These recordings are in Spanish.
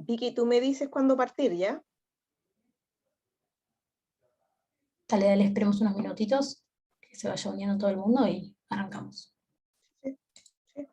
Vicky, tú me dices cuándo partir, ¿ya? Dale, dale, esperemos unos minutitos, que se vaya uniendo todo el mundo y arrancamos. Sí, sí.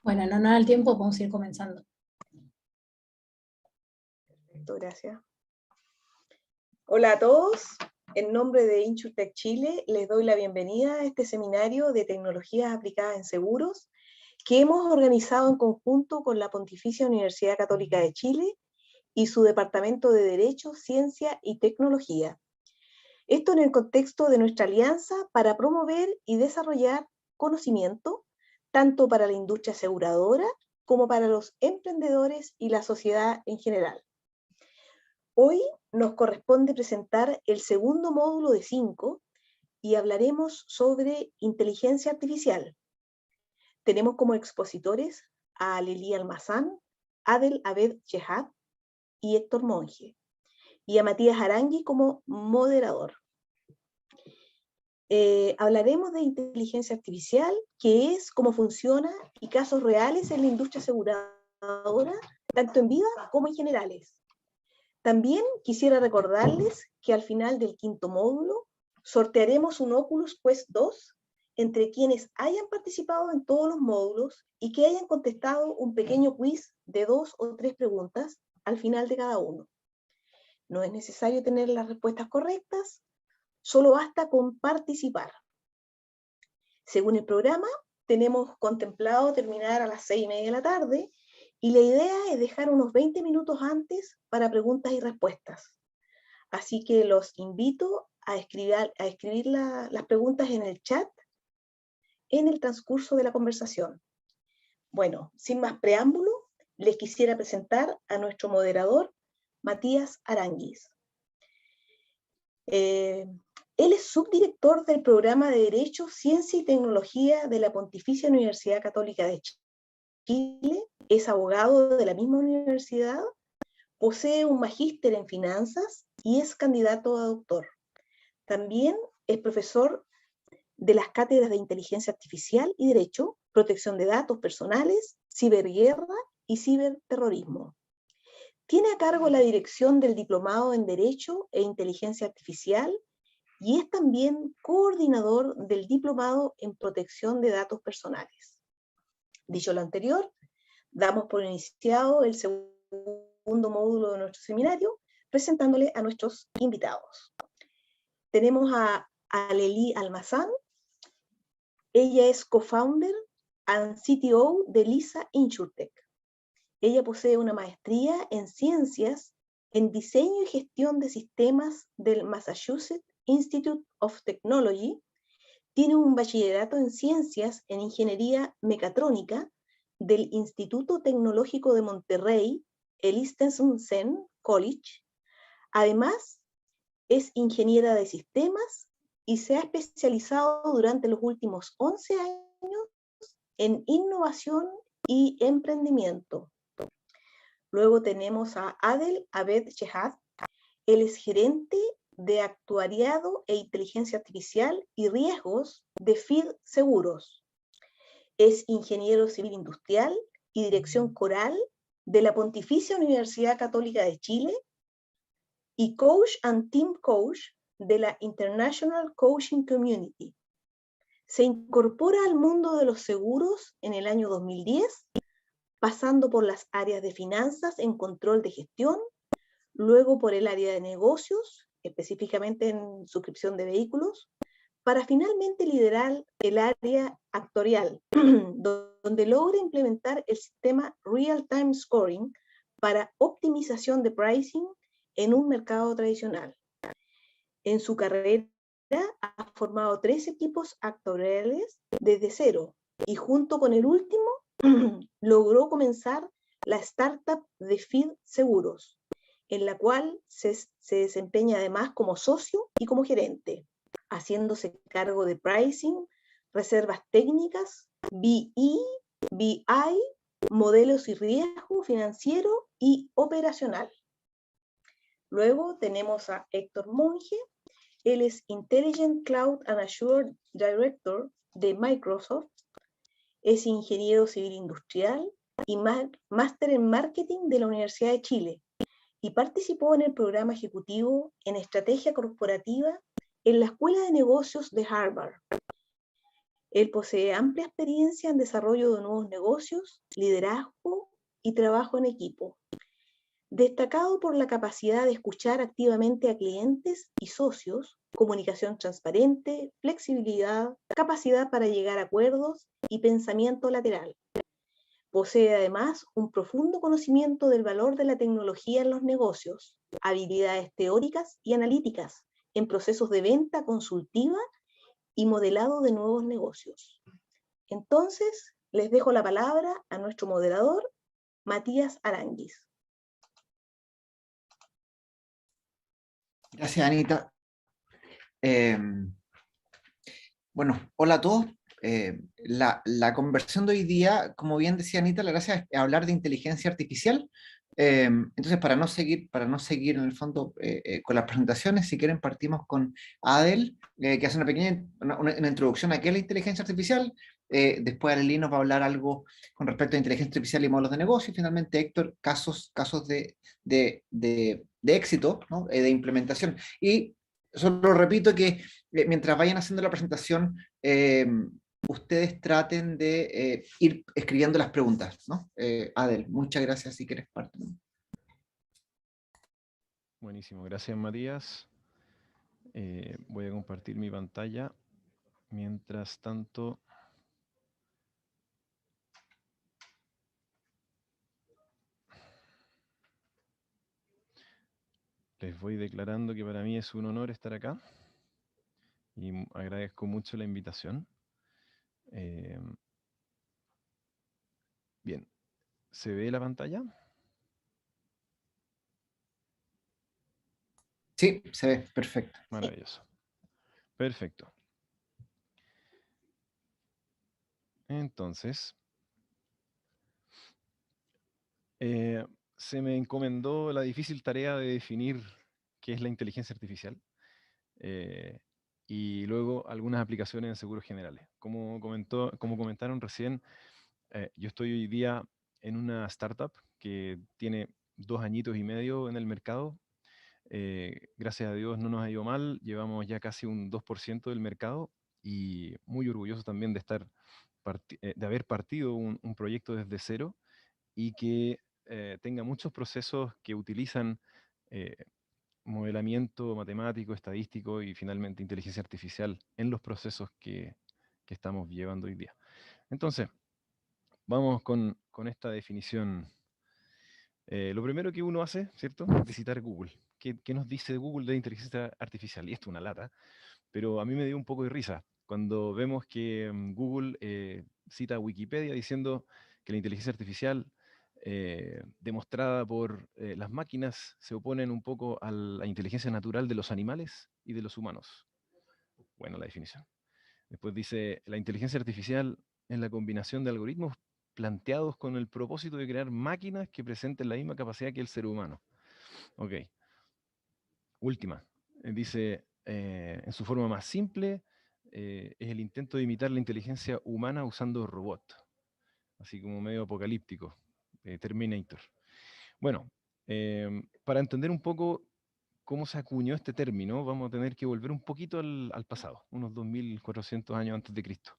Bueno, no da el tiempo, podemos ir comenzando. Perfecto, gracias. Hola a todos. En nombre de InsurTech Chile, les doy la bienvenida a este seminario de tecnologías aplicadas en seguros que hemos organizado en conjunto con la Pontificia Universidad Católica de Chile y su Departamento de Derecho, Ciencia y Tecnología. Esto en el contexto de nuestra alianza para promover y desarrollar conocimiento, tanto para la industria aseguradora como para los emprendedores y la sociedad en general. Hoy nos corresponde presentar el segundo módulo de 5 y hablaremos sobre inteligencia artificial. Tenemos como expositores a Alelí Almazán, Adel Abed Chehad y Héctor Monge, y a Matías Arangui como moderador. Hablaremos de inteligencia artificial, qué es, cómo funciona y casos reales en la industria aseguradora, tanto en vida como en generales. También quisiera recordarles que al final del quinto módulo sortearemos un Oculus Quest 2 entre quienes hayan participado en todos los módulos y que hayan contestado un pequeño quiz de 2 o 3 preguntas al final de cada uno. No es necesario tener las respuestas correctas, solo basta con participar. Según el programa, tenemos contemplado terminar a las 6:30 de la tarde y la idea es dejar unos 20 minutos antes para preguntas y respuestas. Así que los invito a escribir las preguntas en el chat en el transcurso de la conversación. Bueno, sin más preámbulo, les quisiera presentar a nuestro moderador, Matías Aranguis. Él es subdirector del programa de Derecho, Ciencia y Tecnología de la Pontificia Universidad Católica de Chile, es abogado de la misma universidad, posee un magíster en finanzas y es candidato a doctor. También es profesor de las cátedras de Inteligencia Artificial y Derecho, Protección de Datos Personales, Ciberguerra y Ciberterrorismo. Tiene a cargo la dirección del Diplomado en Derecho e Inteligencia Artificial y es también coordinador del Diplomado en Protección de Datos Personales. Dicho lo anterior, damos por iniciado el segundo módulo de nuestro seminario, presentándole a nuestros invitados. Tenemos a Alelí Almazán. Ella es co-founder and CTO de Lisa InsurTech. Ella posee una maestría en ciencias en diseño y gestión de sistemas del Massachusetts Institute of Technology. Tiene un bachillerato en ciencias en ingeniería mecatrónica del Instituto Tecnológico de Monterrey, el Eastern College. Además, es ingeniera de sistemas y se ha especializado durante los últimos 11 años en innovación y emprendimiento. Luego tenemos a Adel Abed Chehad. Él es gerente de actuariado e inteligencia artificial y riesgos de FID Seguros. Es ingeniero civil industrial y dirección coral de la Pontificia Universidad Católica de Chile y coach and team coach de la International Coaching Community. Se incorpora al mundo de los seguros en el año 2010, pasando por las áreas de finanzas en control de gestión, luego por el área de negocios, específicamente en suscripción de vehículos, para finalmente liderar el área actuarial, donde logra implementar el sistema Real-Time Scoring para optimización de pricing en un mercado tradicional. En su carrera ha formado 3 equipos actuariales desde cero y junto con el último logró comenzar la startup de FID Seguros, en la cual se desempeña además como socio y como gerente, haciéndose cargo de pricing, reservas técnicas, BI, modelos y riesgo financiero y operacional. Luego tenemos a Héctor Monge. Él es Intelligent Cloud and Azure Director de Microsoft. Es ingeniero civil industrial y máster en marketing de la Universidad de Chile y participó en el programa ejecutivo en estrategia corporativa en la Escuela de Negocios de Harvard. Él posee amplia experiencia en desarrollo de nuevos negocios, liderazgo y trabajo en equipo. Destacado por la capacidad de escuchar activamente a clientes y socios, comunicación transparente, flexibilidad, capacidad para llegar a acuerdos y pensamiento lateral. Posee además un profundo conocimiento del valor de la tecnología en los negocios, habilidades teóricas y analíticas en procesos de venta consultiva y modelado de nuevos negocios. Entonces, les dejo la palabra a nuestro moderador, Matías Aranguis. Gracias, Anita. Bueno, hola a todos. La conversación de hoy día, como bien decía Anita, la gracia es hablar de inteligencia artificial. Entonces, para no seguir en el fondo con las presentaciones, si quieren partimos con Adel, que hace una pequeña una introducción a qué es la inteligencia artificial. Después Arely nos va a hablar algo con respecto a inteligencia artificial y modelos de negocio. Y finalmente Héctor, casos de éxito, ¿no? De implementación. Y solo repito que mientras vayan haciendo la presentación, ustedes traten de ir escribiendo las preguntas, ¿no? Adel, muchas gracias si quieres parte. Buenísimo, gracias Matías. Voy a compartir mi pantalla. Mientras tanto, les voy declarando que para mí es un honor estar acá y agradezco mucho la invitación. Bien, ¿se ve la pantalla? Sí, se ve, perfecto. Maravilloso. Perfecto. Entonces, se me encomendó la difícil tarea de definir qué es la inteligencia artificial y luego algunas aplicaciones en seguros generales. Como comentaron recién, yo estoy hoy día en una startup que tiene 2 añitos y medio en el mercado. Gracias a Dios no nos ha ido mal, llevamos ya casi un 2% del mercado y muy orgulloso también de de haber partido un proyecto desde cero y que tenga muchos procesos que utilizan eh, modelamiento matemático, estadístico y finalmente inteligencia artificial en los procesos que estamos llevando hoy día. Entonces, vamos con esta definición. Lo primero que uno hace, ¿cierto? Es visitar Google. ¿Qué nos dice Google de inteligencia artificial? Y esto es una lata, pero a mí me dio un poco de risa cuando vemos que Google cita a Wikipedia diciendo que la inteligencia artificial demostrada por las máquinas se oponen un poco a la inteligencia natural de los animales y de los humanos. Bueno, la definición. Después dice, la inteligencia artificial es la combinación de algoritmos planteados con el propósito de crear máquinas que presenten la misma capacidad que el ser humano. Ok. Última. dice, en su forma más simple, es el intento de imitar la inteligencia humana usando robots, así como medio apocalíptico, Terminator. Bueno, para entender un poco cómo se acuñó este término, vamos a tener que volver un poquito al pasado, unos 2400 años antes de Cristo.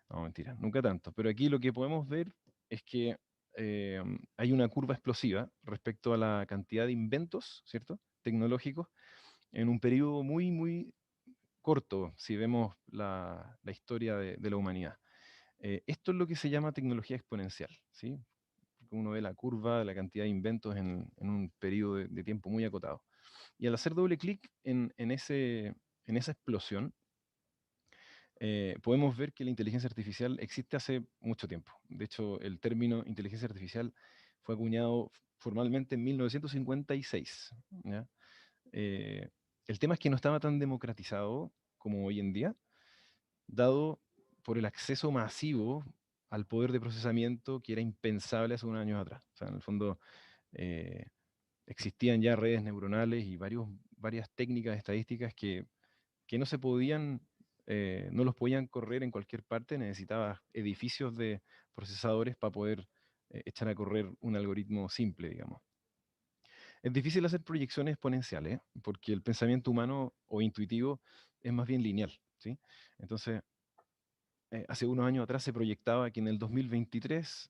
No, mentira, nunca tanto. Pero aquí lo que podemos ver es que hay una curva explosiva respecto a la cantidad de inventos, ¿cierto?, tecnológicos en un periodo muy, muy corto, si vemos la historia de la humanidad. Esto es lo que se llama tecnología exponencial, ¿sí? Porque uno ve la curva de la cantidad de inventos en un periodo de tiempo muy acotado. Y al hacer doble clic en esa explosión, podemos ver que la inteligencia artificial existe hace mucho tiempo. De hecho, el término inteligencia artificial fue acuñado formalmente en 1956. ¿Ya? Eh, el tema es que no estaba tan democratizado como hoy en día, dado por el acceso masivo al poder de procesamiento que era impensable hace unos años atrás. O sea, en el fondo eh, existían ya redes neuronales y varias técnicas estadísticas que no se podían, no los podían correr en cualquier parte, necesitaba edificios de procesadores para poder echar a correr un algoritmo simple, digamos. Es difícil hacer proyecciones exponenciales, porque el pensamiento humano o intuitivo es más bien lineal, ¿sí? Entonces, hace unos años atrás se proyectaba que en el 2023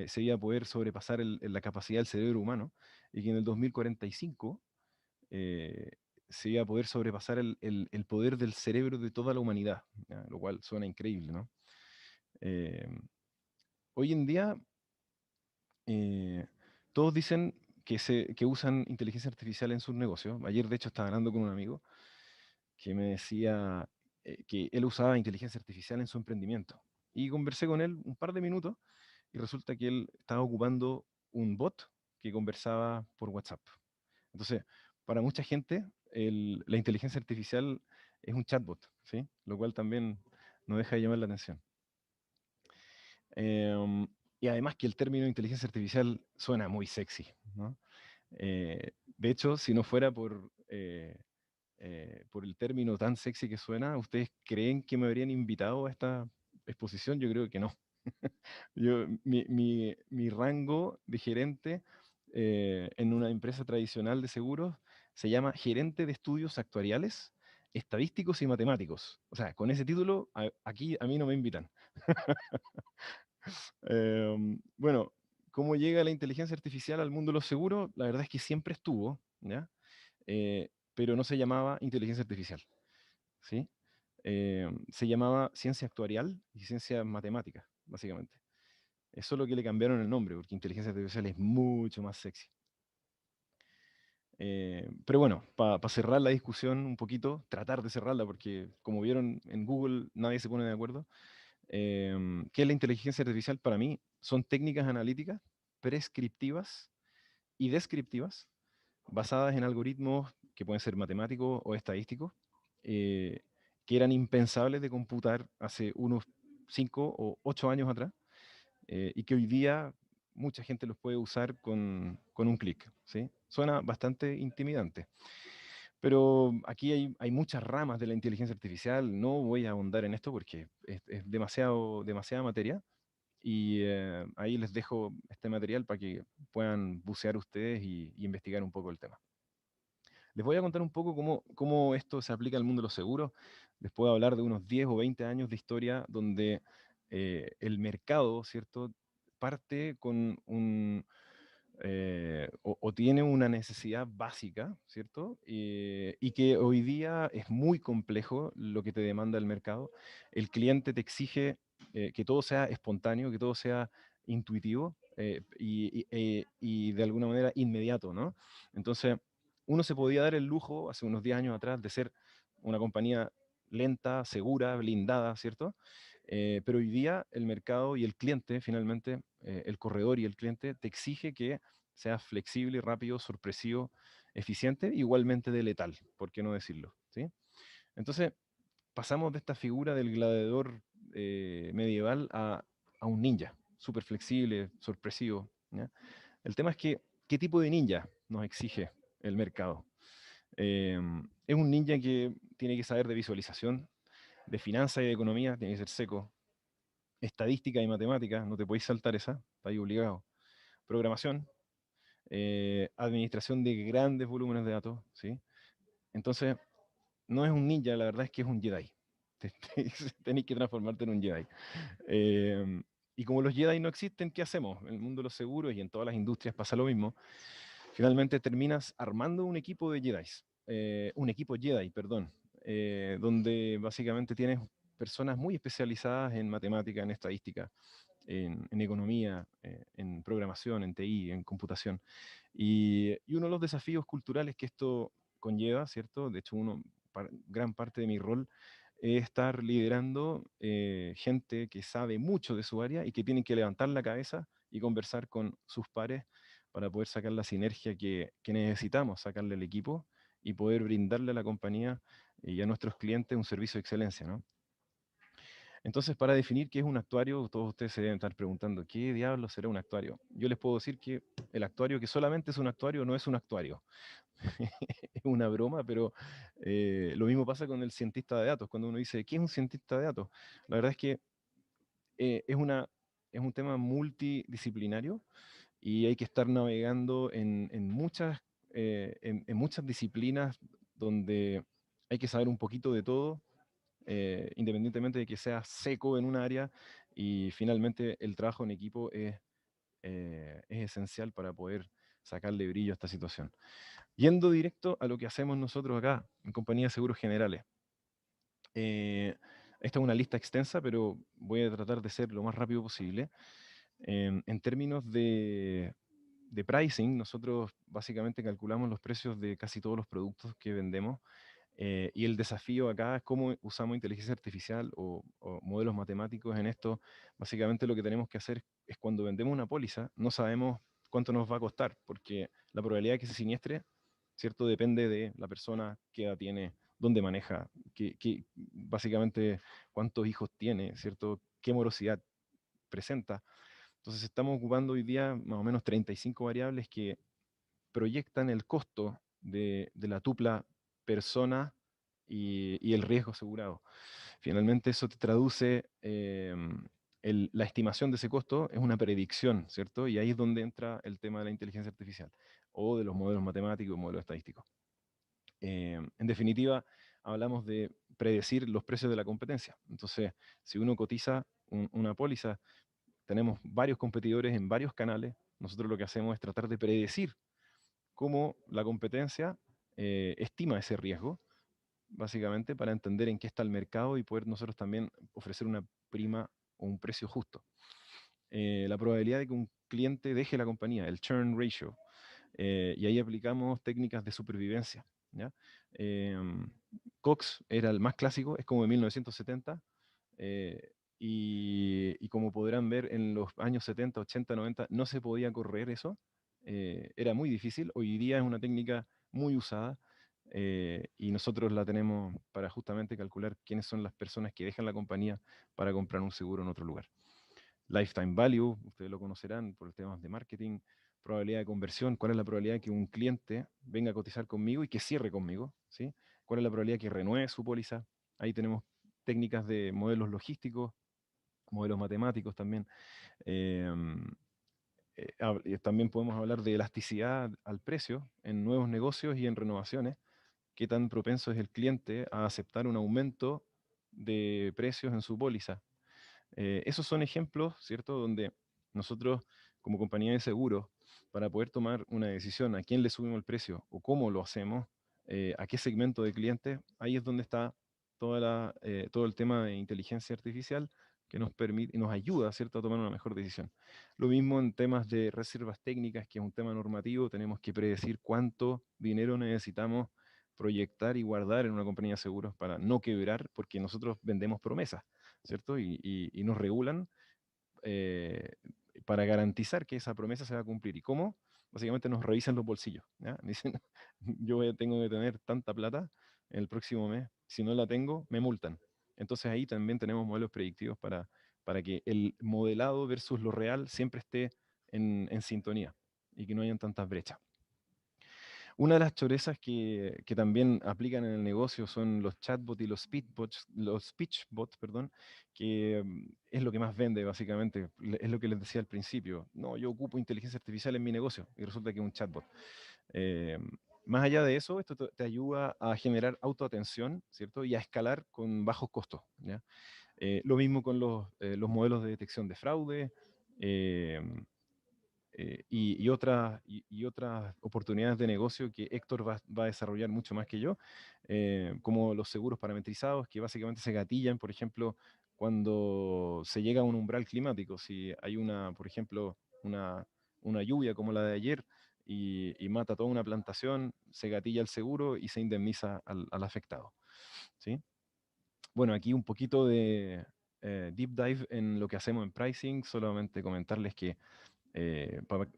se iba a poder sobrepasar la capacidad del cerebro humano y que en el 2045 eh, se iba a poder sobrepasar el poder del cerebro de toda la humanidad, ¿ya? Lo cual suena increíble, ¿no? Eh, Hoy en día, eh, todos dicen que usan inteligencia artificial en sus negocios. Ayer, de hecho, estaba hablando con un amigo que me decía que él usaba inteligencia artificial en su emprendimiento. Y conversé con él un par de minutos y resulta que él estaba ocupando un bot que conversaba por WhatsApp. Entonces, para mucha gente, la inteligencia artificial es un chatbot, ¿sí? Lo cual también no deja de llamar la atención. Em, y además que el término inteligencia artificial suena muy sexy, ¿no? De hecho, si no fuera por el término tan sexy que suena, ¿ustedes creen que me habrían invitado a esta exposición? Yo creo que no. Mi rango de gerente en una empresa tradicional de seguros se llama gerente de estudios actuariales, estadísticos y matemáticos. O sea, con ese título aquí a mí no me invitan. Bueno, ¿cómo llega la inteligencia artificial al mundo de los seguros? La verdad es que siempre estuvo, ¿ya? Pero no se llamaba inteligencia artificial, ¿sí? Se llamaba ciencia actuarial y ciencia matemática, básicamente. Es solo que le cambiaron el nombre, porque inteligencia artificial es mucho más sexy. Pero bueno, para cerrar la discusión un poquito, tratar de cerrarla, porque como vieron en Google nadie se pone de acuerdo. ¿Qué es la inteligencia artificial? Para mí son técnicas analíticas prescriptivas y descriptivas basadas en algoritmos que pueden ser matemáticos o estadísticos, eh, que eran impensables de computar hace unos 5 o 8 años atrás, y que hoy día mucha gente los puede usar con un clic, ¿sí? Suena bastante intimidante. Pero aquí hay muchas ramas de la inteligencia artificial, no voy a ahondar en esto porque es demasiada materia, y ahí les dejo este material para que puedan bucear ustedes y investigar un poco el tema. Les voy a contar un poco cómo esto se aplica al mundo de los seguros. Les puedo hablar de unos 10 o 20 años de historia donde el mercado, ¿cierto?, parte con o tiene una necesidad básica, ¿cierto? Y que hoy día es muy complejo lo que te demanda el mercado. El cliente te exige que todo sea espontáneo, que todo sea intuitivo y de alguna manera inmediato, ¿no? Entonces, uno se podía dar el lujo hace unos 10 años atrás de ser una compañía lenta, segura, blindada, ¿cierto? Pero hoy día el mercado y el cliente, finalmente, el corredor y el cliente, te exige que seas flexible, rápido, sorpresivo, eficiente, igualmente de letal, ¿por qué no decirlo? ¿Sí? Entonces, pasamos de esta figura del gladiador medieval a un ninja, súper flexible, sorpresivo, ¿ya? El tema es que, ¿qué tipo de ninja nos exige el mercado? Es un ninja que tiene que saber de visualización, de finanzas y de economía, tiene que ser seco. Estadística y matemática, no te podéis saltar esa, está ahí obligado. Programación, administración de grandes volúmenes de datos, ¿sí? Entonces, no es un ninja, la verdad es que es un Jedi. Tenéis que transformarte en un Jedi. Y como los Jedi no existen, ¿qué hacemos? En el mundo de los seguros y en todas las industrias pasa lo mismo. Finalmente terminas armando un equipo de Jedis, un equipo Jedi, perdón, donde básicamente tienes personas muy especializadas en matemática, en estadística, en economía, en programación, en TI, en computación. Y uno de los desafíos culturales que esto conlleva, ¿cierto? De hecho, gran parte de mi rol es estar liderando gente que sabe mucho de su área y que tienen que levantar la cabeza y conversar con sus pares para poder sacar la sinergia que necesitamos, sacarle al equipo y poder brindarle a la compañía y a nuestros clientes un servicio de excelencia, ¿no? Entonces, para definir qué es un actuario, todos ustedes se deben estar preguntando, ¿qué diablos será un actuario? Yo les puedo decir que el actuario que solamente es un actuario no es un actuario. Es una broma, pero lo mismo pasa con el cientista de datos. Cuando uno dice, ¿qué es un cientista de datos? La verdad es que es un tema multidisciplinario y hay que estar navegando en muchas disciplinas donde hay que saber un poquito de todo, independientemente de que sea seco en un área, y finalmente el trabajo en equipo es esencial para poder sacarle brillo a esta situación. Yendo directo a lo que hacemos nosotros acá en Compañía de Seguros Generales. Esta es una lista extensa, pero voy a tratar de ser lo más rápido posible. En términos de pricing, nosotros básicamente calculamos los precios de casi todos los productos que vendemos. Y el desafío acá es cómo usamos inteligencia artificial o modelos matemáticos en esto. Básicamente lo que tenemos que hacer es cuando vendemos una póliza, no sabemos cuánto nos va a costar, porque la probabilidad de que se siniestre, ¿cierto? Depende de la persona, qué edad tiene, dónde maneja, básicamente cuántos hijos tiene, ¿cierto? Qué morosidad presenta. Entonces estamos ocupando hoy día más o menos 35 variables que proyectan el costo de la tupla persona y el riesgo asegurado. Finalmente eso te traduce, la estimación de ese costo es una predicción, ¿cierto? Y ahí es donde entra el tema de la inteligencia artificial o de los modelos matemáticos y modelos estadísticos. En definitiva, hablamos de predecir los precios de la competencia. Entonces, si uno cotiza una póliza, tenemos varios competidores en varios canales. Nosotros lo que hacemos es tratar de predecir cómo la competencia estima ese riesgo, básicamente para entender en qué está el mercado y poder nosotros también ofrecer una prima o un precio justo. La probabilidad de que un cliente deje la compañía, el churn ratio, y ahí aplicamos técnicas de supervivencia, ¿ya? Cox era el más clásico, es como de 1970, y como podrán ver en los años 70, 80, 90 no se podía correr eso, era muy difícil. Hoy día es una técnica muy usada, y nosotros la tenemos para justamente calcular quiénes son las personas que dejan la compañía para comprar un seguro en otro lugar. Lifetime value, ustedes lo conocerán por temas de marketing. Probabilidad de conversión, cuál es la probabilidad de que un cliente venga a cotizar conmigo y que cierre conmigo, ¿sí? ¿Cuál es la probabilidad de que renueve su póliza? Ahí tenemos técnicas de modelos logísticos, modelos matemáticos también. También podemos hablar de elasticidad al precio en nuevos negocios y en renovaciones. ¿Qué tan propenso es el cliente a aceptar un aumento de precios en su póliza? Esos son ejemplos, ¿cierto?, donde nosotros, como compañía de seguros, para poder tomar una decisión a quién le subimos el precio o cómo lo hacemos, a qué segmento de clientes, ahí es donde está todo el tema de inteligencia artificial que nos permite y nos ayuda, ¿cierto?, a tomar una mejor decisión. Lo mismo en temas de reservas técnicas, que es un tema normativo, tenemos que predecir cuánto dinero necesitamos proyectar y guardar en una compañía de seguros para no quebrar, porque nosotros vendemos promesas, ¿cierto? Y nos regulan eh, para garantizar que esa promesa se va a cumplir. ¿Y cómo? Básicamente nos revisan los bolsillos, ¿ya? Dicen, tengo que tener tanta plata el próximo mes, si no la tengo, me multan. Entonces ahí también tenemos modelos predictivos para que el modelado versus lo real siempre esté en sintonía y que no hayan tantas brechas. Una de las chorezas que también aplican en el negocio son los chatbots y los speechbots, perdón, que es lo que más vende básicamente, es lo que les decía al principio. No, yo ocupo inteligencia artificial en mi negocio y resulta que es un chatbot. Eh, Más allá de eso, esto te ayuda a generar autoatención, ¿cierto? Y a escalar con bajos costos, ¿ya? Lo mismo con los modelos de detección de fraude, eh, y otras oportunidades de negocio que Héctor va a desarrollar mucho más que yo, como los seguros parametrizados, que básicamente se gatillan, por ejemplo, cuando se llega a un umbral climático. Si hay por ejemplo, una lluvia como la de ayer y mata toda una plantación, se gatilla el seguro y se indemniza al afectado, ¿sí? Bueno, aquí un poquito de deep dive en lo que hacemos en pricing, solamente comentarles que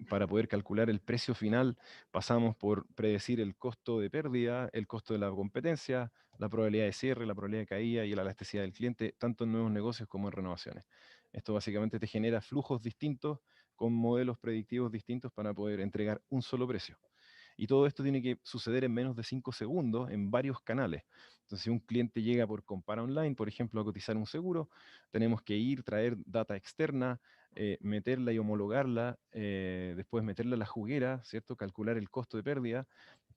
para poder calcular el precio final, pasamos por predecir el costo de pérdida, el costo de la competencia, la probabilidad de cierre, la probabilidad de caída y la elasticidad del cliente, tanto en nuevos negocios como en renovaciones. Esto básicamente te genera flujos distintos con modelos predictivos distintos para poder entregar un solo precio. Y todo esto tiene que suceder en menos de 5 segundos en varios canales. Entonces, si un cliente llega por Compara Online, por ejemplo, a cotizar un seguro, tenemos que ir, traer data externa, meterla y homologarla, después meterla a la juguera, ¿cierto? Calcular el costo de pérdida,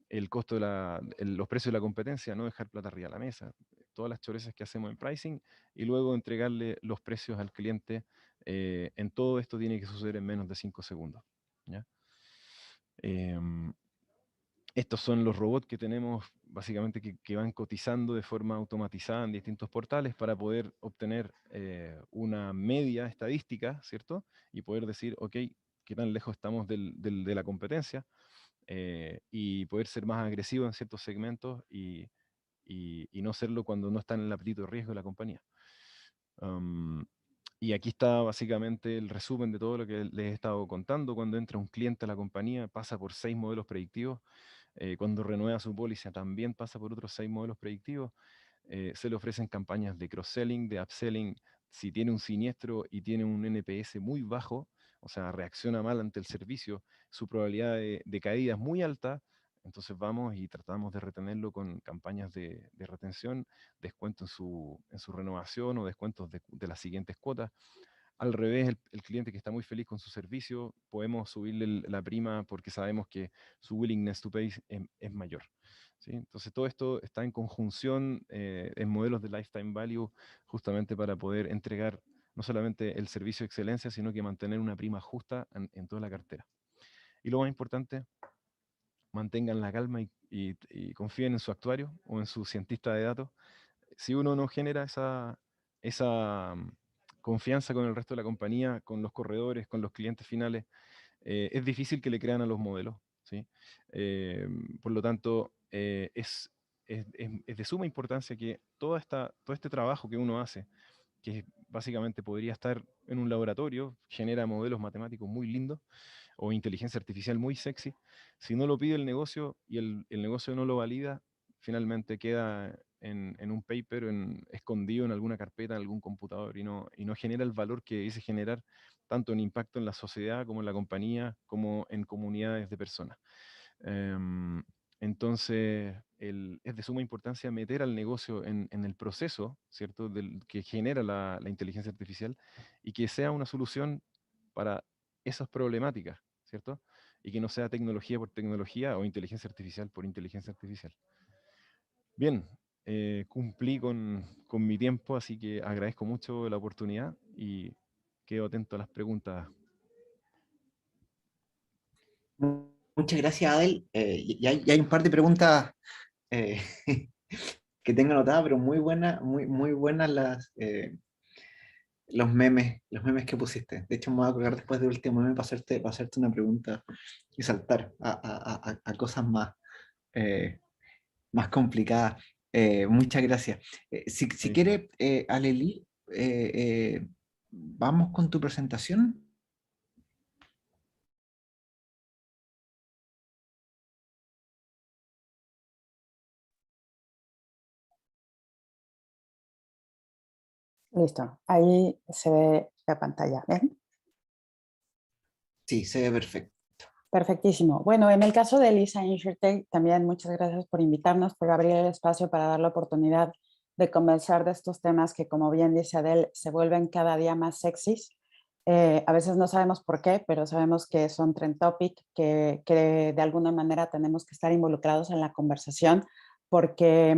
el costo los precios de la competencia, no dejar plata arriba de la mesa, todas las chorezas que hacemos en pricing, y luego entregarle los precios al cliente. En todo esto tiene que suceder en menos de 5 segundos, ¿ya? Em, Estos son los robots que tenemos, básicamente, que van cotizando de forma automatizada en distintos portales para poder obtener una media estadística, ¿cierto? Y poder decir, ok, qué tan lejos estamos de la competencia, y poder ser más agresivo en ciertos segmentos y no serlo cuando no están en el apetito de riesgo de la compañía. Y aquí está básicamente el resumen de todo lo que les he estado contando. Cuando entra un cliente a la compañía, pasa por 6 modelos predictivos. Cuando renueva su póliza, también pasa por otros 6 modelos predictivos. Se le ofrecen campañas de cross-selling, de upselling. Si tiene un siniestro y tiene un NPS muy bajo, o sea, reacciona mal ante el servicio, su probabilidad de caída es muy alta. Entonces vamos y tratamos de retenerlo con campañas de retención, descuento en su renovación o descuentos de las siguientes cuotas. Al revés, el cliente que está muy feliz con su servicio, podemos subirle la prima porque sabemos que su willingness to pay es mayor, ¿sí? Entonces todo esto está en conjunción en modelos de lifetime value, justamente para poder entregar no solamente el servicio de excelencia, sino que mantener una prima justa en toda la cartera. Y lo más importante, mantengan la calma y confíen en su actuario o en su cientista de datos. Si uno no genera esa confianza con el resto de la compañía, con los corredores, con los clientes finales, es difícil que le crean a los modelos, ¿sí? Por lo tanto, es de suma importancia que todo este trabajo que uno hace, que básicamente podría estar en un laboratorio, genera modelos matemáticos muy lindos, o inteligencia artificial muy sexy, si no lo pide el negocio y el negocio no lo valida, finalmente queda en un paper, escondido en alguna carpeta, en algún computador, y no genera el valor que dice generar, tanto en impacto en la sociedad, como en la compañía, como en comunidades de personas. Em, entonces, es de suma importancia meter al negocio en el proceso, ¿cierto?, que genera la inteligencia artificial, y que sea una solución para esas problemáticas, ¿cierto? Y que no sea tecnología por tecnología o inteligencia artificial por inteligencia artificial. Bien, cumplí con mi tiempo, así que agradezco mucho la oportunidad y quedo atento a las preguntas. Muchas gracias, Adel. Ya hay un par de preguntas eh, que tengo anotadas, pero muy buenas, muy buenas los memes que pusiste. De hecho, me voy a colgar después del último meme para hacerte una pregunta y saltar a cosas más complicadas. Muchas gracias. Si Buenísimo. quieres, Aleli, vamos con tu presentación. Listo, ahí se ve la pantalla. ¿Ven? Sí, se ve perfecto. Perfectísimo. Bueno, en el caso de Elisa InsurTech, también muchas gracias por invitarnos, por abrir el espacio para dar la oportunidad de conversar de estos temas que, como bien dice Adele, se vuelven cada día más sexys. A veces no sabemos por qué, pero sabemos que son trend topic, que de alguna manera tenemos que estar involucrados en la conversación porque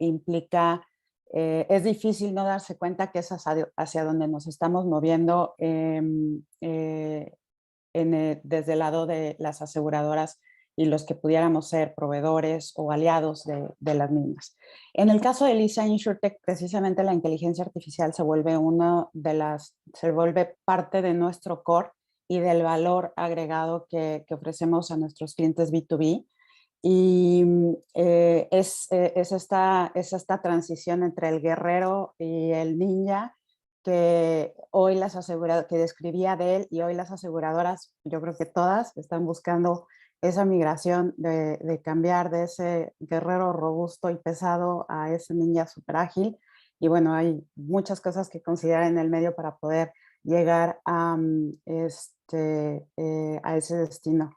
implica, es difícil no darse cuenta que es hacia donde nos estamos moviendo desde el lado de las aseguradoras y los que pudiéramos ser proveedores o aliados de las mismas. En el caso de Elisa InsurTech, precisamente la inteligencia artificial se vuelve parte de nuestro core y del valor agregado que ofrecemos a nuestros clientes B2B. Y es esta transición entre el guerrero y el ninja que hoy que describía de él, y hoy las aseguradoras, yo creo que todas están buscando esa migración de cambiar de ese guerrero robusto y pesado a ese ninja súper ágil. Y bueno, hay muchas cosas que considerar en el medio para poder llegar a ese destino.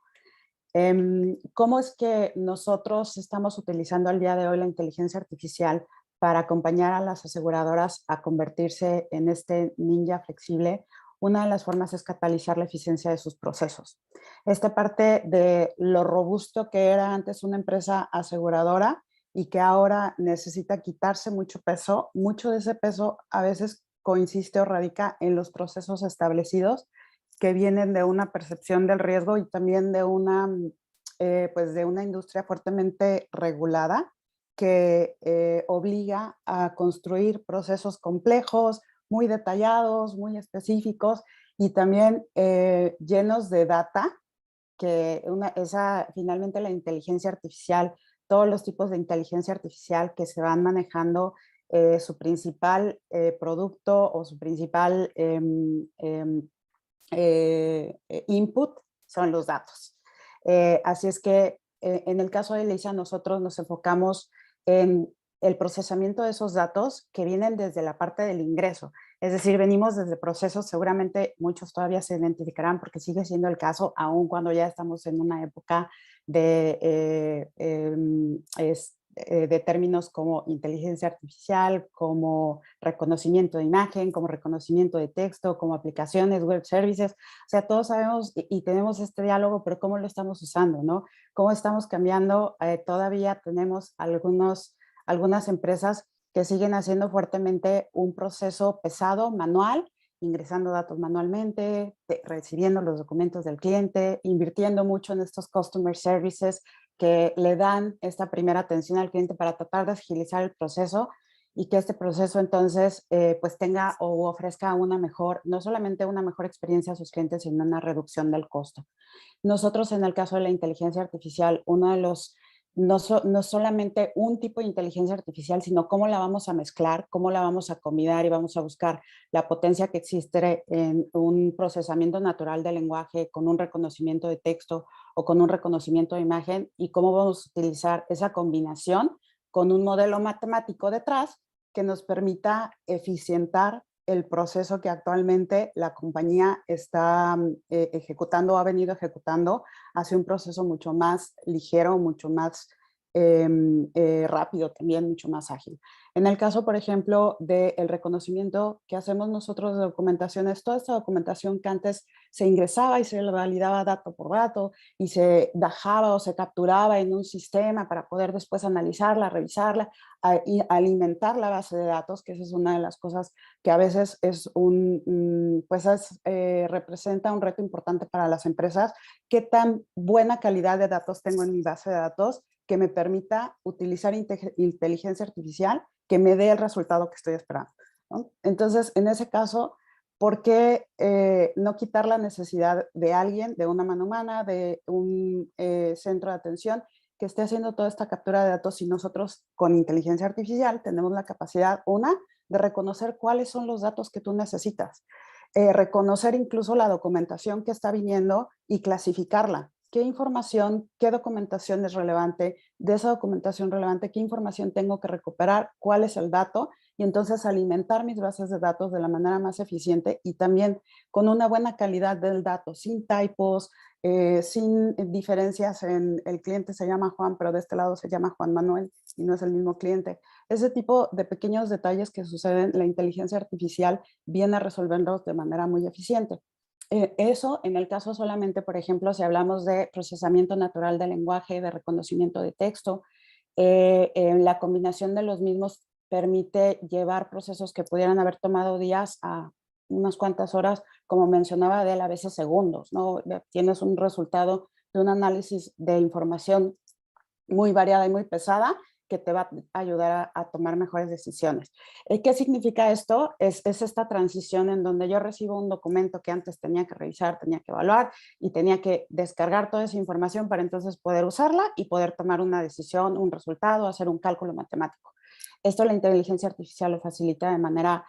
¿Cómo es que nosotros estamos utilizando al día de hoy la inteligencia artificial para acompañar a las aseguradoras a convertirse en este ninja flexible? Una de las formas es catalizar la eficiencia de sus procesos. Esta parte de lo robusto que era antes una empresa aseguradora y que ahora necesita quitarse mucho peso, mucho de ese peso a veces consiste o radica en los procesos establecidos que vienen de una percepción del riesgo y también de pues de una industria fuertemente regulada que obliga a construir procesos complejos, muy detallados, muy específicos y también llenos de data, que finalmente la inteligencia artificial, todos los tipos de inteligencia artificial que se van manejando, su principal producto o su principal input son los datos. Así es que en el caso de Elisa nosotros nos enfocamos en el procesamiento de esos datos que vienen desde la parte del ingreso. Es decir, venimos desde procesos, seguramente muchos todavía se identificarán porque sigue siendo el caso, aun cuando ya estamos en una época de términos como inteligencia artificial, como reconocimiento de imagen, como reconocimiento de texto, como aplicaciones, web services. O sea, todos sabemos y tenemos este diálogo, pero ¿cómo lo estamos usando, no? ¿Cómo estamos cambiando? Todavía tenemos algunas empresas que siguen haciendo fuertemente un proceso pesado, manual, ingresando datos manualmente, recibiendo los documentos del cliente, invirtiendo mucho en estos customer services que le dan esta primera atención al cliente para tratar de agilizar el proceso y que este proceso entonces pues tenga o ofrezca no solamente una mejor experiencia a sus clientes, sino una reducción del costo. Nosotros en el caso de la inteligencia artificial, uno de los no solamente un tipo de inteligencia artificial, sino cómo la vamos a mezclar, cómo la vamos a combinar y vamos a buscar la potencia que existe en un procesamiento natural del lenguaje con un reconocimiento de texto o con un reconocimiento de imagen y cómo vamos a utilizar esa combinación con un modelo matemático detrás que nos permita eficientar el proceso que actualmente la compañía está ejecutando o ha venido ejecutando hacia un proceso mucho más ligero, mucho más rápido, también mucho más ágil. En el caso, por ejemplo, del reconocimiento que hacemos nosotros de documentación, es toda esta documentación que antes se ingresaba y se validaba dato por dato y se bajaba o se capturaba en un sistema para poder después analizarla, revisarla y alimentar la base de datos, que esa es una de las cosas que a veces representa un reto importante para las empresas. ¿Qué tan buena calidad de datos tengo en mi base de datos que me permita utilizar inteligencia artificial que me dé el resultado que estoy esperando, ¿no? Entonces, en ese caso, ¿por qué no quitar la necesidad de alguien, de una mano humana, de un centro de atención que esté haciendo toda esta captura de datos si nosotros con inteligencia artificial tenemos la capacidad, de reconocer cuáles son los datos que tú necesitas, reconocer incluso la documentación que está viniendo y clasificarla? ¿Qué información, qué documentación es relevante? De esa documentación relevante, ¿qué información tengo que recuperar? ¿Cuál es el dato? y entonces alimentar mis bases de datos de la manera más eficiente y también con una buena calidad del dato, sin typos, sin diferencias en el cliente se llama Juan, pero de este lado se llama Juan Manuel y no es el mismo cliente. Ese tipo de pequeños detalles que suceden, la inteligencia artificial viene a resolverlos de manera muy eficiente. Eso en el caso solamente, por ejemplo, si hablamos de procesamiento natural del lenguaje, de reconocimiento de texto, la combinación de los mismos permite llevar procesos que pudieran haber tomado días a unas cuantas horas, como mencionaba Adele, a veces segundos, ¿no? Tienes un resultado de un análisis de información muy variada y muy pesada que te va a ayudar a tomar mejores decisiones. ¿Qué significa esto? Es esta transición en donde yo recibo un documento que antes tenía que revisar, tenía que evaluar y tenía que descargar toda esa información para entonces poder usarla y poder tomar una decisión, un resultado, hacer un cálculo matemático. Esto la inteligencia artificial lo facilita de manera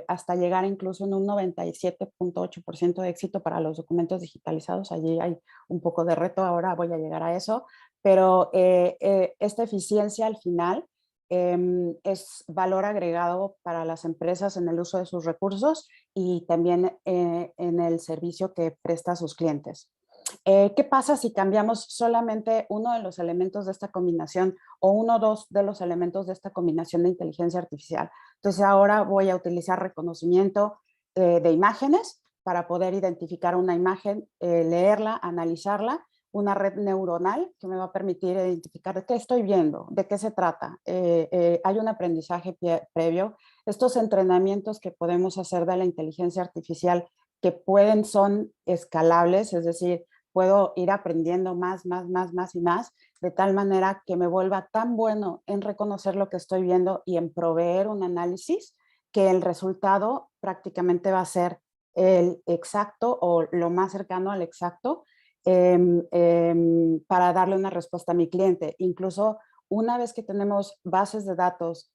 hasta llegar incluso en un 97.8% de éxito para los documentos digitalizados. Allí hay un poco de reto, ahora voy a llegar a eso, pero esta eficiencia al final es valor agregado para las empresas en el uso de sus recursos y también en el servicio que presta a sus clientes. ¿Qué pasa si cambiamos solamente uno de los elementos de esta combinación o uno o dos de los elementos de esta combinación de inteligencia artificial? Entonces ahora voy a utilizar reconocimiento de imágenes para poder identificar una imagen, leerla, analizarla, una red neuronal que me va a permitir identificar de qué estoy viendo, de qué se trata. Hay un aprendizaje previo. Estos entrenamientos que podemos hacer de la inteligencia artificial que son escalables, es decir, puedo ir aprendiendo más y más, de tal manera que me vuelva tan bueno en reconocer lo que estoy viendo y en proveer un análisis que el resultado prácticamente va a ser el exacto o lo más cercano al exacto para darle una respuesta a mi cliente. Incluso una vez que tenemos bases de datos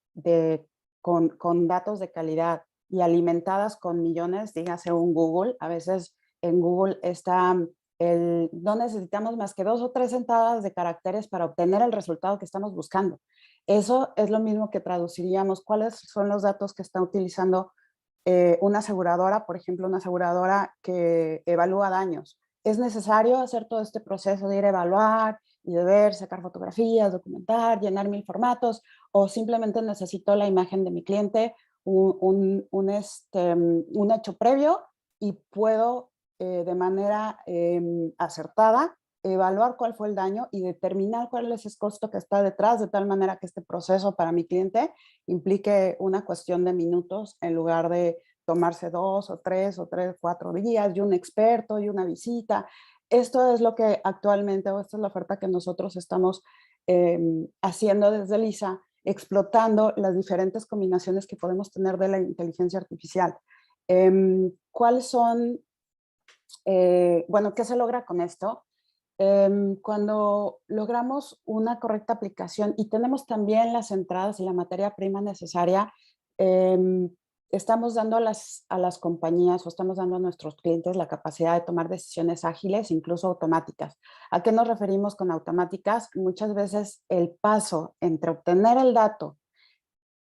con datos de calidad y alimentadas con millones, dígase un Google, a veces en Google está no necesitamos más que 2 o 3 entradas de caracteres para obtener el resultado que estamos buscando. Eso es lo mismo que traduciríamos cuáles son los datos que está utilizando una aseguradora, por ejemplo, una aseguradora que evalúa daños. ¿Es necesario hacer todo este proceso de ir a evaluar y de ver, sacar fotografías, documentar, llenar 1000 formatos, o simplemente necesito la imagen de mi cliente, un hecho previo y puedo de manera acertada evaluar cuál fue el daño y determinar cuál es el costo que está detrás, de tal manera que este proceso para mi cliente implique una cuestión de minutos en lugar de tomarse 2 o 3 o 4 días y un experto y una visita. Esto es lo que actualmente, o esta es la oferta que nosotros estamos haciendo desde LISA, explotando las diferentes combinaciones que podemos tener de la inteligencia artificial. ¿Cuáles son, bueno, qué se logra con esto? Cuando logramos una correcta aplicación y tenemos también las entradas y la materia prima necesaria, estamos dando a las compañías o estamos dando a nuestros clientes la capacidad de tomar decisiones ágiles, incluso automáticas. ¿A qué nos referimos con automáticas? Muchas veces el paso entre obtener el dato,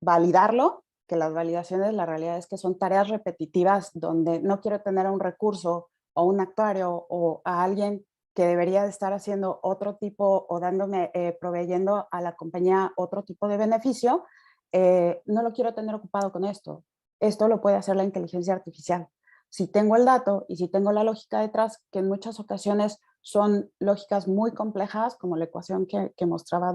validarlo, que las validaciones, la realidad es que son tareas repetitivas donde no quiero tener un recurso o un actuario o a alguien que debería de estar haciendo otro tipo o dándome, proveyendo a la compañía otro tipo de beneficio, no lo quiero tener ocupado con esto. Esto lo puede hacer la inteligencia artificial. Si tengo el dato y si tengo la lógica detrás, que en muchas ocasiones son lógicas muy complejas, como la ecuación que mostraba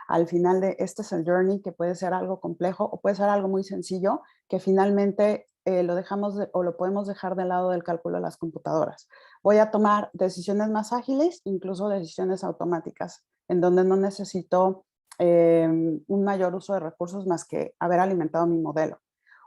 al final de este es el journey, que puede ser algo complejo o puede ser algo muy sencillo, que finalmente lo dejamos o lo podemos dejar del lado del cálculo de las computadoras. Voy a tomar decisiones más ágiles, incluso decisiones automáticas, en donde no necesito un mayor uso de recursos más que haber alimentado mi modelo.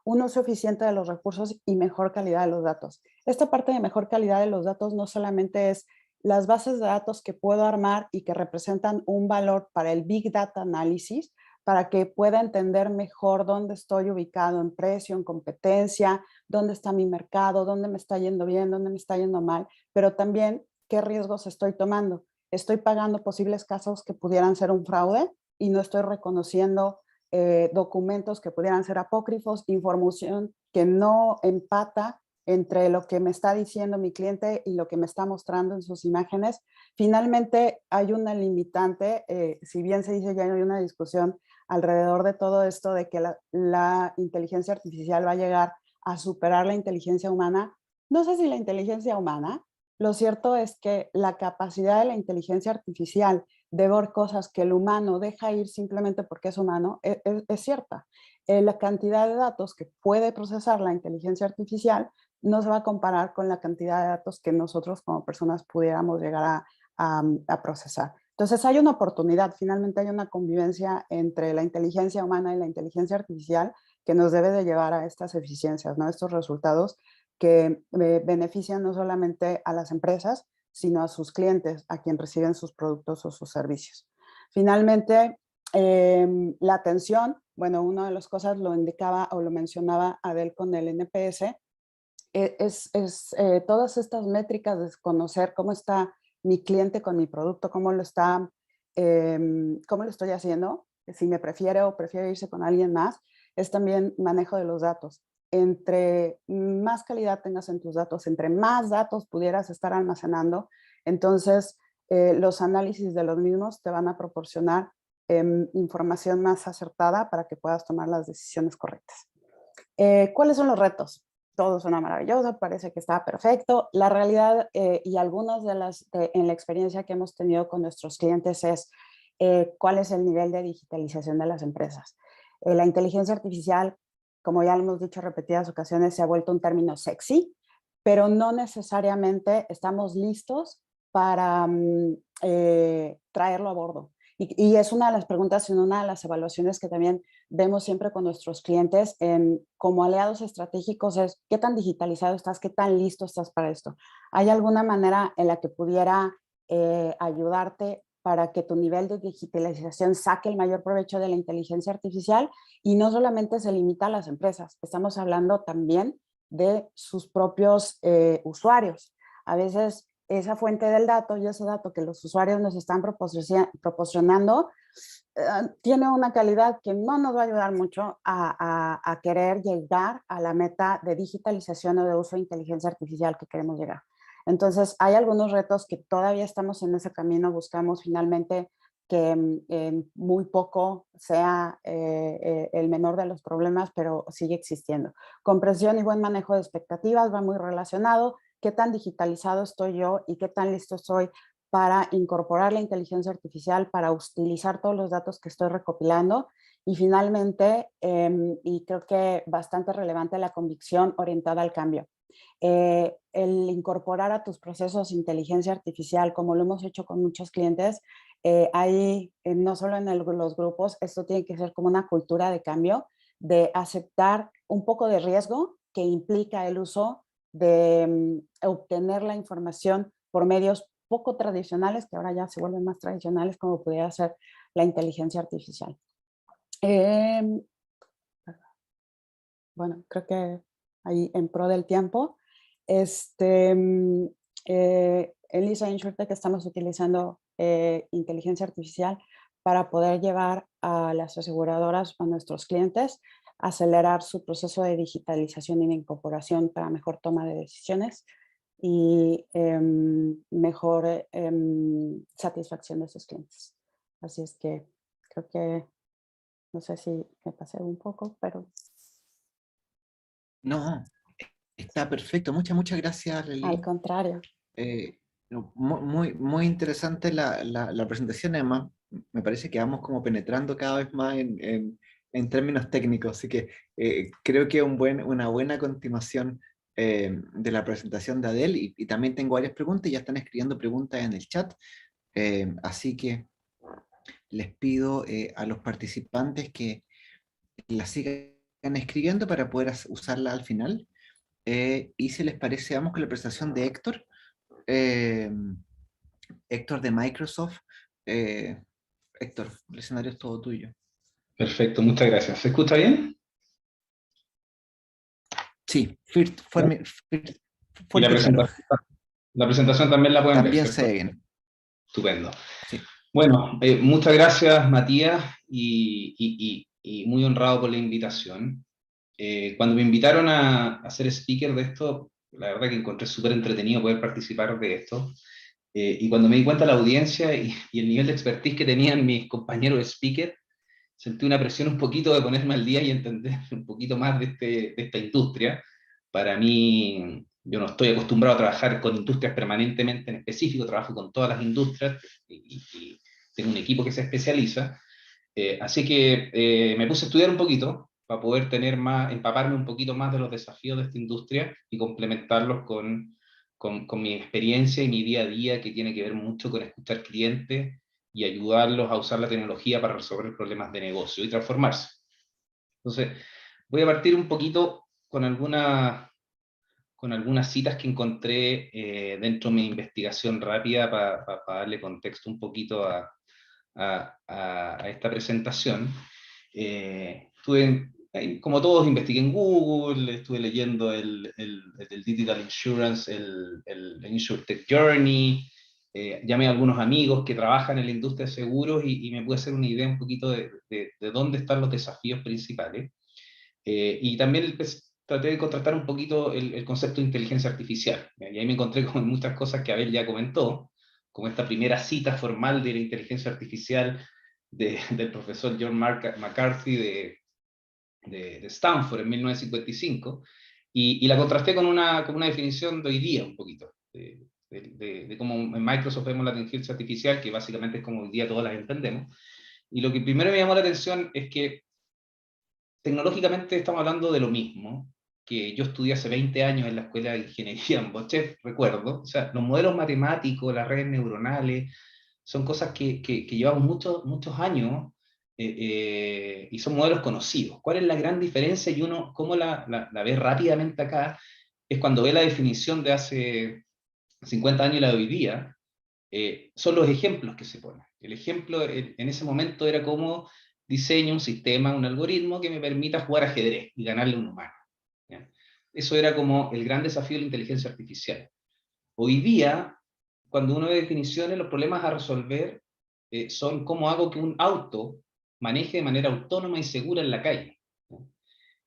Un uso eficiente de los recursos y mejor calidad de los datos. Esta parte de mejor calidad de los datos no solamente es las bases de datos que puedo armar y que representan un valor para el Big Data Análisis, para que pueda entender mejor dónde estoy ubicado en precio, en competencia, dónde está mi mercado, dónde me está yendo bien, dónde me está yendo mal, pero también qué riesgos estoy tomando. Estoy pagando posibles casos que pudieran ser un fraude y no estoy reconociendo documentos que pudieran ser apócrifos, información que no empata entre lo que me está diciendo mi cliente y lo que me está mostrando en sus imágenes. Finalmente hay una limitante, si bien se dice ya hay una discusión alrededor de todo esto de que la inteligencia artificial va a llegar a superar la inteligencia humana. No sé si la inteligencia humana, lo cierto es que la capacidad de la inteligencia artificial de ver cosas que el humano deja ir simplemente porque es humano es cierta. La cantidad de datos que puede procesar la inteligencia artificial no se va a comparar con la cantidad de datos que nosotros como personas pudiéramos llegar a procesar. Entonces hay una oportunidad, finalmente hay una convivencia entre la inteligencia humana y la inteligencia artificial que nos debe de llevar a estas eficiencias, ¿no? Estos resultados que benefician no solamente a las empresas, sino a sus clientes, a quien reciben sus productos o sus servicios. Finalmente, la atención, bueno, una de las cosas lo indicaba o lo mencionaba Adel con el NPS, todas estas métricas de conocer cómo está mi cliente con mi producto, cómo lo estoy haciendo, si me prefiere o prefiere irse con alguien más, es también manejo de los datos. Entre más calidad tengas en tus datos, entre más datos pudieras estar almacenando, entonces los análisis de los mismos te van a proporcionar información más acertada para que puedas tomar las decisiones correctas. ¿Cuáles son los retos? Todo suena maravilloso, parece que está perfecto. La realidad y algunas en la experiencia que hemos tenido con nuestros clientes es cuál es el nivel de digitalización de las empresas. La inteligencia artificial, como ya lo hemos dicho en repetidas ocasiones, se ha vuelto un término sexy, pero no necesariamente estamos listos para traerlo a bordo. Y es una de las preguntas y una de las evaluaciones que también vemos siempre con nuestros clientes como aliados estratégicos es qué tan digitalizado estás, qué tan listo estás para esto. ¿Hay alguna manera en la que pudiera ayudarte para que tu nivel de digitalización saque el mayor provecho de la inteligencia artificial? Y no solamente se limita a las empresas, estamos hablando también de sus propios usuarios. A veces esa fuente del dato y ese dato que los usuarios nos están proporcionando tiene una calidad que no nos va a ayudar mucho a querer llegar a la meta de digitalización o de uso de inteligencia artificial que queremos llegar. Entonces, hay algunos retos que todavía estamos en ese camino, buscamos finalmente que muy poco sea el menor de los problemas, pero sigue existiendo. Comprensión y buen manejo de expectativas va muy relacionado. ¿Qué tan digitalizado estoy yo y qué tan listo estoy para incorporar la inteligencia artificial, para utilizar todos los datos que estoy recopilando? Y finalmente, y creo que bastante relevante, la convicción orientada al cambio. El incorporar a tus procesos inteligencia artificial, como lo hemos hecho con muchos clientes, ahí no solo en los grupos, esto tiene que ser como una cultura de cambio, de aceptar un poco de riesgo que implica el uso de obtener la información por medios poco tradicionales, que ahora ya se vuelven más tradicionales, como pudiera ser la inteligencia artificial. Bueno, creo que ahí en pro del tiempo, en Lisa InsurTech estamos utilizando inteligencia artificial para poder llevar a las aseguradoras, a nuestros clientes, acelerar su proceso de digitalización y de incorporación para mejor toma de decisiones y mejor satisfacción de sus clientes. Así es que creo que, no sé si me pasé un poco, pero... No, está perfecto. Muchas gracias, Lely. Al contrario. Muy interesante la presentación. Además, me parece que vamos como penetrando cada vez más en términos técnicos. Así que creo que una buena continuación de la presentación de Adel. Y también tengo varias preguntas. Ya están escribiendo preguntas en el chat. Así que les pido a los participantes que las sigan escribiendo para poder usarla al final. Y si les parece, vamos con la presentación de Héctor. Héctor de Microsoft. Héctor, el escenario es todo tuyo. Perfecto, muchas gracias. ¿Se escucha bien? Sí, y la presentación también la pueden ver. También se ve bien. Estupendo. Sí. Bueno, muchas gracias, Matías, y y muy honrado por la invitación. Cuando me invitaron a ser speaker de esto, la verdad que encontré súper entretenido poder participar de esto. Y cuando me di cuenta de la audiencia y el nivel de expertise que tenían mis compañeros speaker, sentí una presión un poquito de ponerme al día y entender un poquito más de esta industria. Para mí, yo no estoy acostumbrado a trabajar con industrias permanentemente, en específico trabajo con todas las industrias y tengo un equipo que se especializa. Así que me puse a estudiar un poquito para poder empaparme un poquito más de los desafíos de esta industria y complementarlos con mi experiencia y mi día a día, que tiene que ver mucho con escuchar clientes y ayudarlos a usar la tecnología para resolver problemas de negocio y transformarse. Entonces, voy a partir un poquito con algunas citas que encontré dentro de mi investigación rápida para darle contexto un poquito a esta presentación. Como todos, investigué en Google, estuve leyendo el Digital Insurance, el InsurTech Journey, llamé a algunos amigos que trabajan en la industria de seguros y me pude hacer una idea un poquito de dónde están los desafíos principales. Y también traté de contrastar un poquito el concepto de inteligencia artificial. Y ahí me encontré con muchas cosas que Abel ya comentó, como esta primera cita formal de la inteligencia artificial del profesor John McCarthy de Stanford en 1955, y la contrasté con una definición de hoy día un poquito, de cómo en Microsoft vemos la inteligencia artificial, que básicamente es como hoy día todas las entendemos. Y lo que primero me llamó la atención es que tecnológicamente estamos hablando de lo mismo que yo estudié hace 20 años en la Escuela de Ingeniería en Bochef, recuerdo. O sea, los modelos matemáticos, las redes neuronales, son cosas que llevamos muchos años y son modelos conocidos. ¿Cuál es la gran diferencia? Y uno, cómo la ve rápidamente acá, es cuando ve la definición de hace 50 años y la de hoy día, son los ejemplos que se ponen. El ejemplo en ese momento era cómo diseño un sistema, un algoritmo que me permita jugar ajedrez y ganarle a un humano. ¿Ya? Eso era como el gran desafío de la inteligencia artificial. Hoy día, cuando uno ve definiciones, los problemas a resolver son cómo hago que un auto maneje de manera autónoma y segura en la calle.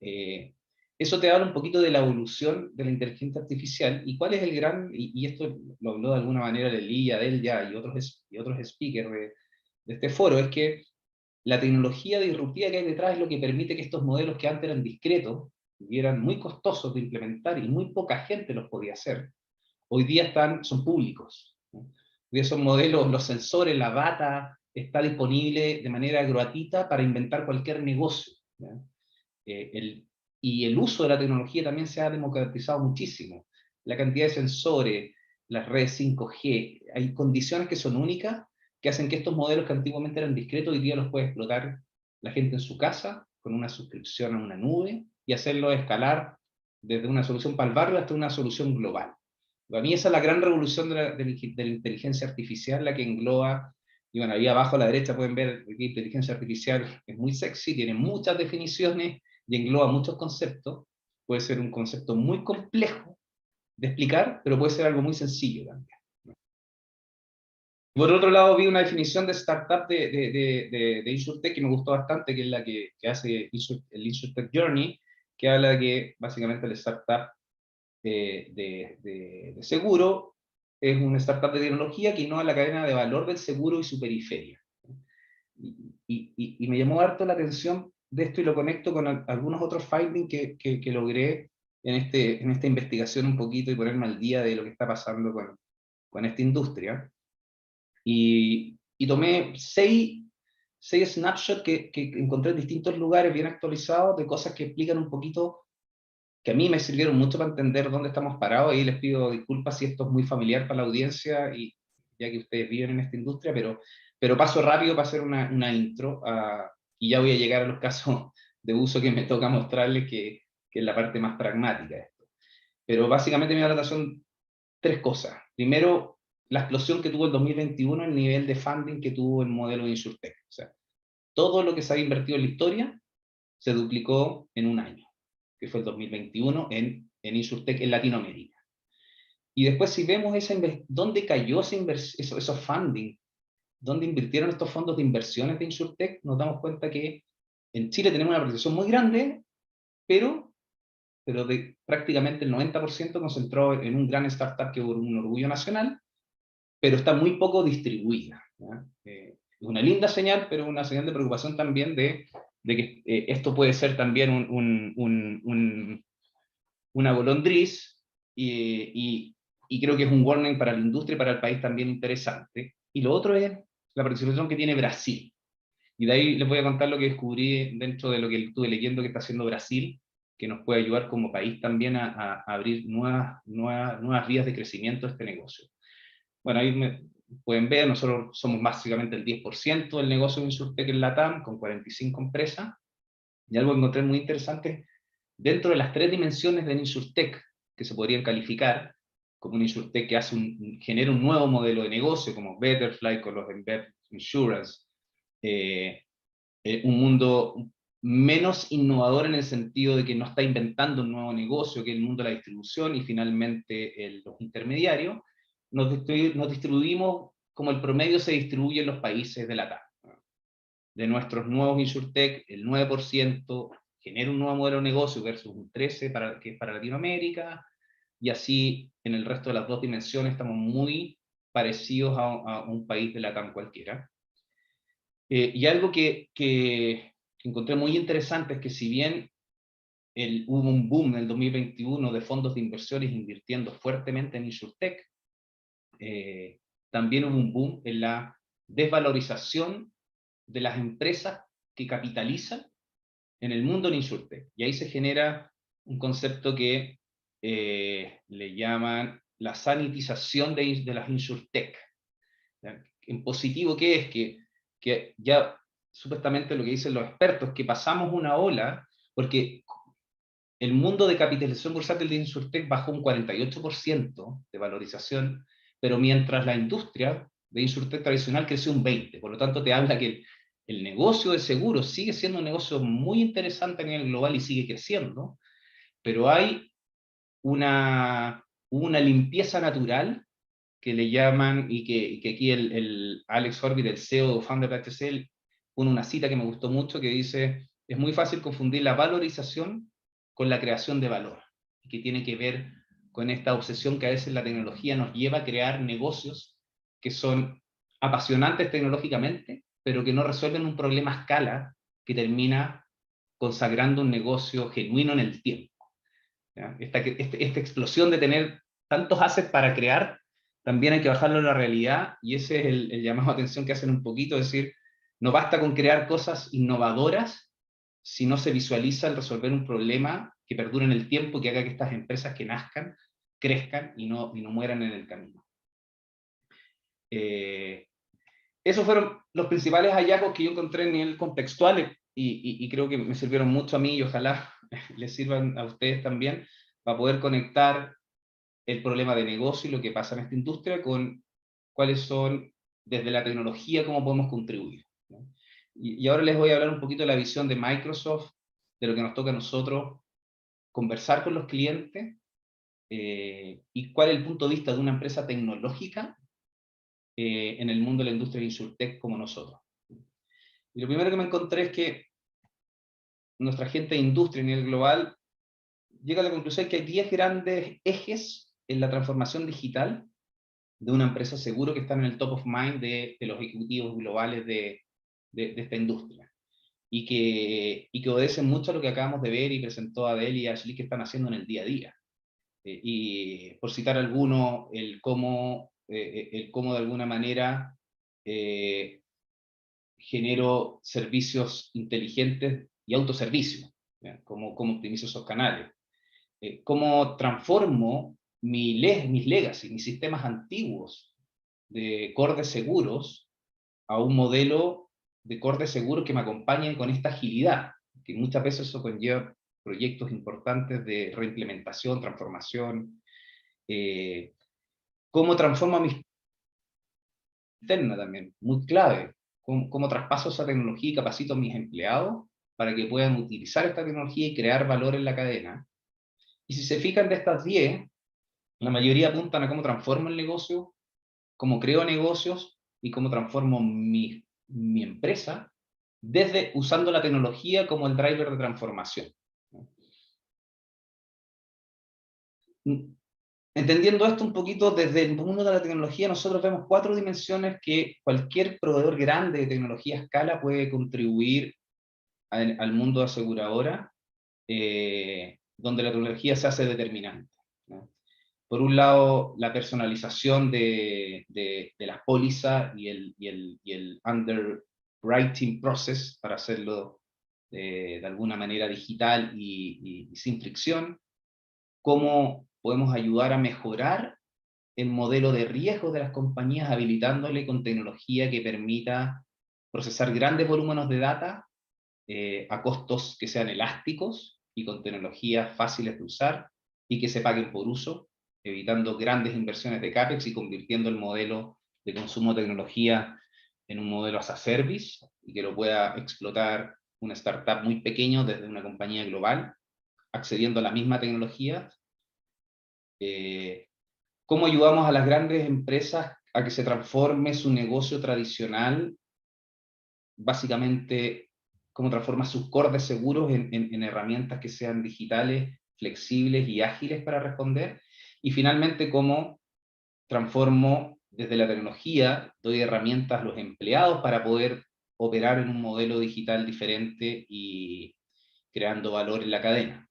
Eso te habla un poquito de la evolución de la inteligencia artificial y cuál es el gran, y esto lo habló de alguna manera Lely, Adel ya y otros speakers de este foro, es que la tecnología disruptiva que hay detrás es lo que permite que estos modelos que antes eran discretos y eran muy costosos de implementar y muy poca gente los podía hacer, hoy día son públicos. ¿No? Hoy día son modelos, los sensores, la data está disponible de manera gratuita para inventar cualquier negocio. Y el uso de la tecnología también se ha democratizado muchísimo. La cantidad de sensores, las redes 5G, hay condiciones que son únicas que hacen que estos modelos que antiguamente eran discretos hoy día los puede explotar la gente en su casa con una suscripción a una nube y hacerlo escalar desde una solución para el barrio hasta una solución global. Para mí esa es la gran revolución de la inteligencia artificial, la que engloba, y bueno, ahí abajo a la derecha pueden ver que inteligencia artificial es muy sexy, tiene muchas definiciones y engloba muchos conceptos. Puede ser un concepto muy complejo de explicar, pero puede ser algo muy sencillo también. Por otro lado, vi una definición de startup de InsurTech que me gustó bastante, que es la que hace el InsurTech Journey, que habla de que básicamente el startup de seguro es una startup de tecnología que innova la cadena de valor del seguro y su periferia. Y me llamó harto la atención de esto y lo conecto con algunos otros findings que logré en esta investigación un poquito y ponerme al día de lo que está pasando con esta industria. Y tomé seis snapshots que encontré en distintos lugares bien actualizados de cosas que explican un poquito, que a mí me sirvieron mucho para entender dónde estamos parados. Y les pido disculpas si esto es muy familiar para la audiencia, y ya que ustedes viven en esta industria, pero paso rápido para hacer una intro, y ya voy a llegar a los casos de uso que me toca mostrarles, que es la parte más pragmática de esto. Pero básicamente me da la atención tres cosas. Primero, la explosión que tuvo el 2021, el nivel de funding que tuvo el modelo de InsurTech. O sea, todo lo que se había invertido en la historia se duplicó en un año, que fue el 2021 en InsurTech en Latinoamérica. Y después, si vemos dónde cayó esos funding, dónde invirtieron estos fondos de inversiones de InsurTech, nos damos cuenta que en Chile tenemos una participación muy grande, pero de prácticamente el 90% concentrado en un gran startup que es un orgullo nacional, pero está muy poco distribuida, ¿ya? Es una linda señal, pero una señal de preocupación también de que esto puede ser también una golondriz, y creo que es un warning para la industria y para el país también interesante. Y lo otro es la participación que tiene Brasil. Y de ahí les voy a contar lo que descubrí dentro de lo que estuve leyendo que está haciendo Brasil, que nos puede ayudar como país también a abrir nuevas vías de crecimiento de este negocio. Bueno, ahí pueden ver, nosotros somos básicamente el 10% del negocio de InsurTech en LATAM, con 45 empresas, y algo que encontré muy interesante, dentro de las 3 dimensiones del InsurTech, que se podrían calificar como un InsurTech que genera un nuevo modelo de negocio, como Betterfly con los Embedded Insurance, un mundo menos innovador en el sentido de que no está inventando un nuevo negocio, que es el mundo de la distribución, y finalmente los intermediarios, nos distribuimos como el promedio se distribuye en los países de la TAM. De nuestros nuevos InsurTech, el 9% genera un nuevo modelo de negocio versus un 13% que es para Latinoamérica, y así en el resto de las 2 dimensiones estamos muy parecidos a un país de la TAM cualquiera. Y algo que encontré muy interesante es que si bien hubo un boom en el 2021 de fondos de inversiones invirtiendo fuertemente en InsurTech, también hubo un boom en la desvalorización de las empresas que capitalizan en el mundo del InsurTech. Y ahí se genera un concepto que le llaman la sanitización de las InsurTech. En positivo, ¿qué es? Que ya supuestamente lo que dicen los expertos, que pasamos una ola, porque el mundo de capitalización bursátil de InsurTech bajó un 48% de valorización, pero mientras la industria de InsurTech tradicional creció un 20%. Por lo tanto, te habla que el negocio de seguros sigue siendo un negocio muy interesante a nivel global y sigue creciendo, pero hay una limpieza natural que le llaman, y que aquí el Alex Orbit, el CEO, founder de HCL, pone una cita que me gustó mucho, que dice: es muy fácil confundir la valorización con la creación de valor, y que tiene que ver con esta obsesión que a veces la tecnología nos lleva a crear negocios que son apasionantes tecnológicamente, pero que no resuelven un problema a escala que termina consagrando un negocio genuino en el tiempo. Esta explosión de tener tantos assets para crear, también hay que bajarlo a la realidad, y ese es el llamado a atención que hacen un poquito, es decir, no basta con crear cosas innovadoras si no se visualiza el resolver un problema que perdure en el tiempo, que haga que estas empresas que nazcan, crezcan y no mueran en el camino. Esos fueron los principales hallazgos que yo encontré en nivel contextual, y creo que me sirvieron mucho a mí, y ojalá les sirvan a ustedes también, para poder conectar el problema de negocio y lo que pasa en esta industria con cuáles son, desde la tecnología, cómo podemos contribuir, ¿no? Y ahora les voy a hablar un poquito de la visión de Microsoft, de lo que nos toca a nosotros conversar con los clientes, y cuál es el punto de vista de una empresa tecnológica en el mundo de la industria de InsurTech como nosotros. Y lo primero que me encontré es que nuestra gente de industria a nivel global llega a la conclusión que hay 10 grandes ejes en la transformación digital de una empresa seguro que están en el top of mind de los ejecutivos globales de esta industria. Y que obedecen mucho a lo que acabamos de ver y presentó Adele y Ashley que están haciendo en el día a día. Y por citar alguno, el cómo de alguna manera genero servicios inteligentes y autoservicios, cómo optimizo esos canales, cómo transformo mis legacy, mis sistemas antiguos de core de seguros a un modelo de core de seguros que me acompañe con esta agilidad, que muchas veces eso conlleva proyectos importantes de reimplementación, transformación, cómo transformo mi interna también, muy clave, cómo traspaso esa tecnología y capacito a mis empleados para que puedan utilizar esta tecnología y crear valor en la cadena. Y si se fijan, de estas 10, la mayoría apuntan a cómo transformo el negocio, cómo creo negocios y cómo transformo mi empresa desde usando la tecnología como el driver de transformación. Entendiendo esto un poquito desde el mundo de la tecnología, nosotros vemos 4 dimensiones que cualquier proveedor grande de tecnología a escala puede contribuir al mundo aseguradora, donde la tecnología se hace determinante, ¿no? Por un lado, la personalización de las pólizas y el underwriting process para hacerlo de alguna manera digital y sin fricción. Cómo podemos ayudar a mejorar el modelo de riesgo de las compañías habilitándole con tecnología que permita procesar grandes volúmenes de data a costos que sean elásticos y con tecnologías fáciles de usar y que se paguen por uso, evitando grandes inversiones de CAPEX y convirtiendo el modelo de consumo de tecnología en un modelo as a service y que lo pueda explotar una startup muy pequeño desde una compañía global, accediendo a la misma tecnología. ¿Cómo ayudamos a las grandes empresas a que se transforme su negocio tradicional? Básicamente, cómo transforma sus core de seguros en herramientas que sean digitales, flexibles y ágiles para responder. Y finalmente, cómo transformo desde la tecnología, doy herramientas a los empleados para poder operar en un modelo digital diferente y creando valor en la cadena.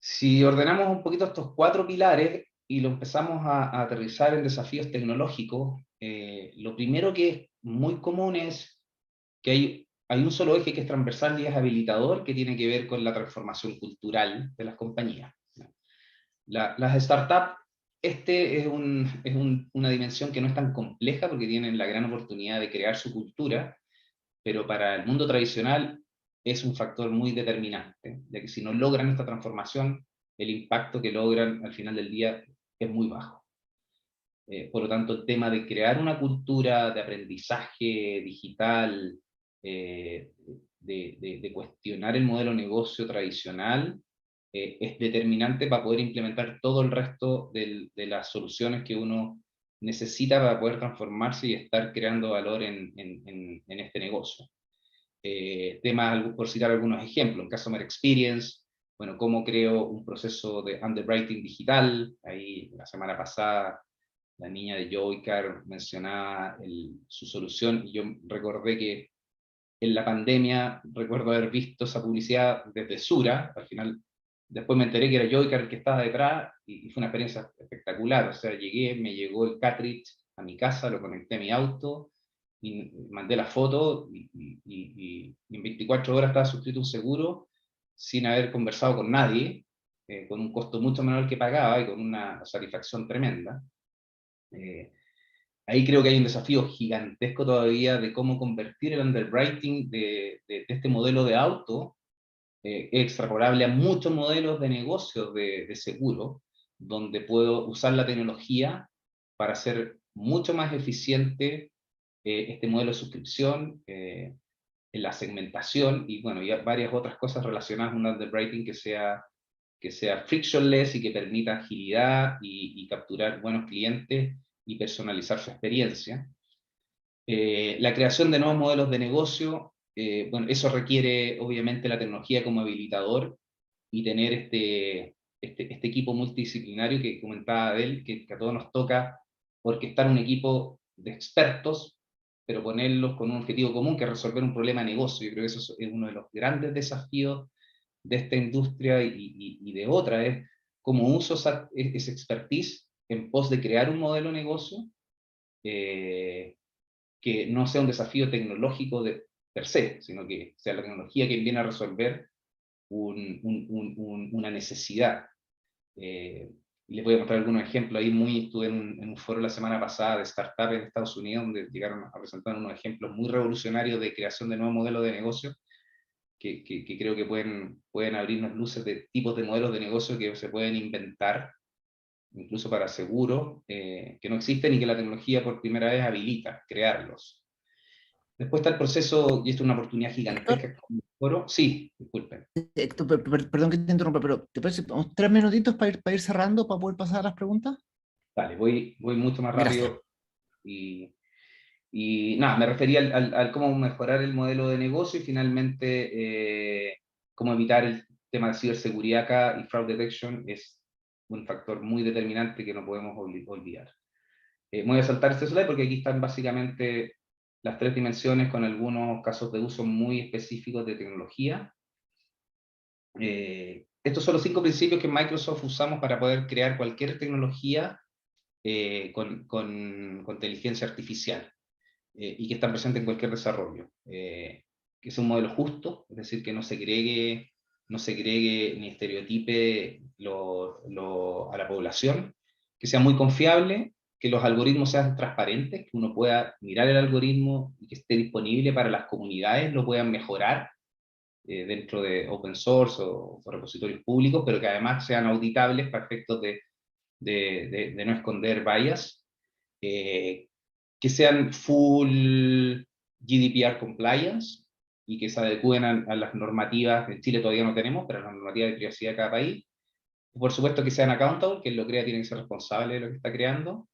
Si ordenamos un poquito estos 4 pilares y lo empezamos a aterrizar en desafíos tecnológicos, lo primero que es muy común es que hay un solo eje que es transversal y es habilitador, que tiene que ver con la transformación cultural de las compañías. Las startups, es una dimensión que no es tan compleja porque tienen la gran oportunidad de crear su cultura, pero para el mundo tradicional es un factor muy determinante, ya que si no logran esta transformación, el impacto que logran al final del día es muy bajo. Por lo tanto, el tema de crear una cultura de aprendizaje digital, de cuestionar el modelo de negocio tradicional, es determinante para poder implementar todo el resto de las soluciones que uno necesita para poder transformarse y estar creando valor en este negocio. Temas, por citar algunos ejemplos, en Customer Experience, bueno, cómo creo un proceso de underwriting digital. Ahí la semana pasada la niña de Joycar mencionaba su solución, y yo recordé que en la pandemia recuerdo haber visto esa publicidad desde Sura. Al final, después me enteré que era Joycar el que estaba detrás, y fue una experiencia espectacular. O sea, me llegó el cartridge a mi casa, lo conecté a mi auto, y mandé la foto, y en 24 horas estaba suscrito a un seguro, sin haber conversado con nadie, con un costo mucho menor que pagaba, y con una satisfacción tremenda. Ahí creo que hay un desafío gigantesco todavía de cómo convertir el underwriting de este modelo de auto extrapolable a muchos modelos de negocios de seguro, donde puedo usar la tecnología para hacer mucho más eficiente este modelo de suscripción, en la segmentación, y bueno, y varias otras cosas relacionadas con un underwriting que sea frictionless y que permita agilidad y capturar buenos clientes y personalizar su experiencia. La creación de nuevos modelos de negocio, bueno, eso requiere obviamente la tecnología como habilitador, y tener este equipo multidisciplinario que comentaba Abel, que a todos nos toca orquestar un equipo de expertos, pero ponerlos con un objetivo común, que es resolver un problema de negocio. Yo creo que eso es uno de los grandes desafíos de esta industria y de otra, es cómo uso esa expertise en pos de crear un modelo de negocio que no sea un desafío tecnológico per se, sino que sea la tecnología que viene a resolver una necesidad. Les voy a mostrar algunos ejemplos. Ahí estuve en un foro la semana pasada de startups en Estados Unidos, donde llegaron a presentar unos ejemplos muy revolucionarios de creación de nuevos modelos de negocio, que creo que pueden abrirnos luces de tipos de modelos de negocio que se pueden inventar, incluso para seguros, que no existen y que la tecnología por primera vez habilita crearlos. Después está el proceso, y esto es una oportunidad gigantesca. Sí, disculpen. Perdón que te interrumpa, pero ¿te parece 3 minutitos para ir cerrando, para poder pasar a las preguntas? Vale, voy mucho más rápido. Y Y nada, me refería al cómo mejorar el modelo de negocio y finalmente cómo evitar el tema de ciberseguridad acá, y fraud detection es un factor muy determinante que no podemos olvidar. Me voy a saltar este slide porque aquí están básicamente las 3 dimensiones con algunos casos de uso muy específicos de tecnología. Estos son los 5 principios que en Microsoft usamos para poder crear cualquier tecnología con inteligencia artificial, y que están presentes en cualquier desarrollo. Que es un modelo justo, es decir, que no segregue ni estereotipe a la población, que sea muy confiable, que los algoritmos sean transparentes, que uno pueda mirar el algoritmo y que esté disponible para las comunidades, lo puedan mejorar dentro de open source o repositorios públicos, pero que además sean auditables para efectos de no esconder bias, que sean full GDPR compliance y que se adecúen a las normativas. En Chile todavía no tenemos, pero a las normativas de privacidad de cada país. Por supuesto que sean accountable, quien lo crea tiene que ser responsable de lo que está creando,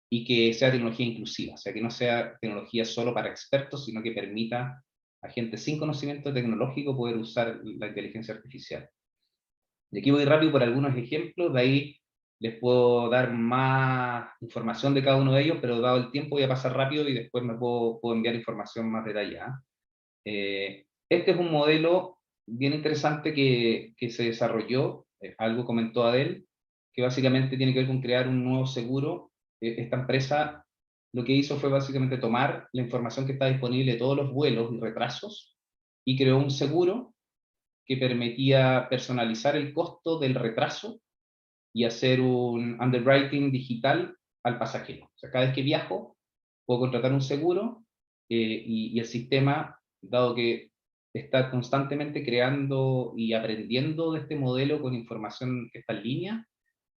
y que sea tecnología inclusiva, o sea, que no sea tecnología solo para expertos, sino que permita a gente sin conocimiento tecnológico poder usar la inteligencia artificial. Y aquí voy rápido por algunos ejemplos, de ahí les puedo dar más información de cada uno de ellos, pero dado el tiempo voy a pasar rápido y después me puedo enviar información más detallada. Este es un modelo bien interesante que se desarrolló, algo comentó Adel, que básicamente tiene que ver con crear un nuevo seguro. Esta empresa lo que hizo fue básicamente tomar la información que está disponible de todos los vuelos y retrasos, y creó un seguro que permitía personalizar el costo del retraso y hacer un underwriting digital al pasajero. O sea, cada vez que viajo, puedo contratar un seguro, y el sistema, dado que está constantemente creando y aprendiendo de este modelo con información que está en línea,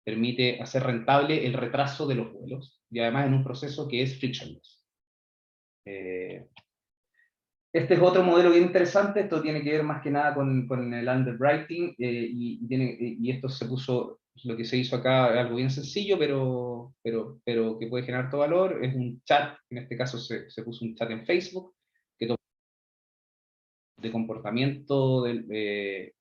permite hacer rentable el retraso de los vuelos, y además en un proceso que es frictionless. Este es otro modelo bien interesante. Esto tiene que ver más que nada con el underwriting, y esto se puso, lo que se hizo acá es algo bien sencillo, pero que puede generar todo valor. Es un chat, en este caso se puso un chat en Facebook, que de comportamiento que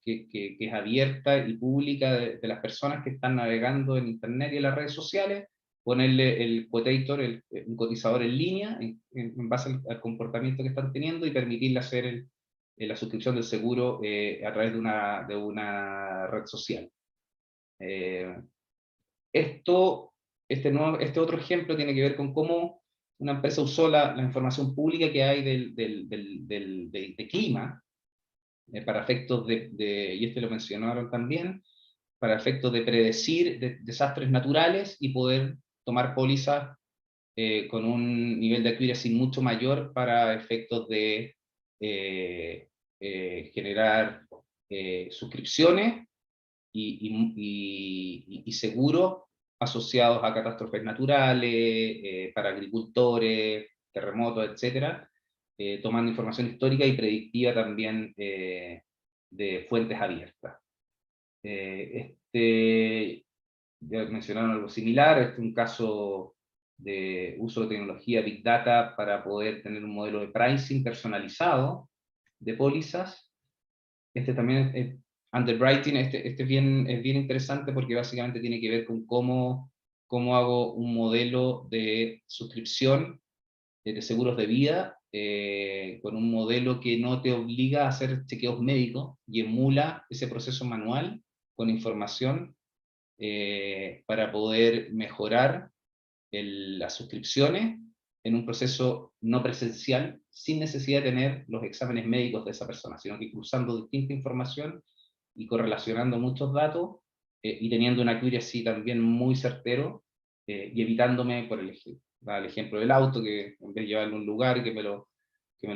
es abierta y pública de las personas que están navegando en Internet y en las redes sociales, ponerle el quotator, un cotizador en línea, en base al comportamiento que están teniendo, y permitirle hacer la suscripción del seguro a través de una red social. Este otro ejemplo tiene que ver con cómo una empresa usó la información pública que hay de clima, para efectos y lo mencionaron también, para efectos de predecir desastres naturales y poder tomar pólizas con un nivel de accuracy mucho mayor para efectos de generar suscripciones y seguros asociados a catástrofes naturales, para agricultores, terremotos, etcétera, tomando información histórica y predictiva también de fuentes abiertas. Ya mencionaron algo similar. Este es un caso de uso de tecnología Big Data para poder tener un modelo de pricing personalizado de pólizas. Este también es underwriting. Este es bien interesante porque básicamente tiene que ver con cómo hago un modelo de suscripción de seguros de vida, con un modelo que no te obliga a hacer chequeos médicos y emula ese proceso manual con información, para poder mejorar las suscripciones en un proceso no presencial, sin necesidad de tener los exámenes médicos de esa persona, sino que cruzando distinta información y correlacionando muchos datos, y teniendo una accuracy también muy certero, y evitándome, por el ejemplo del auto, que en vez de llevarlo a un lugar y que me lo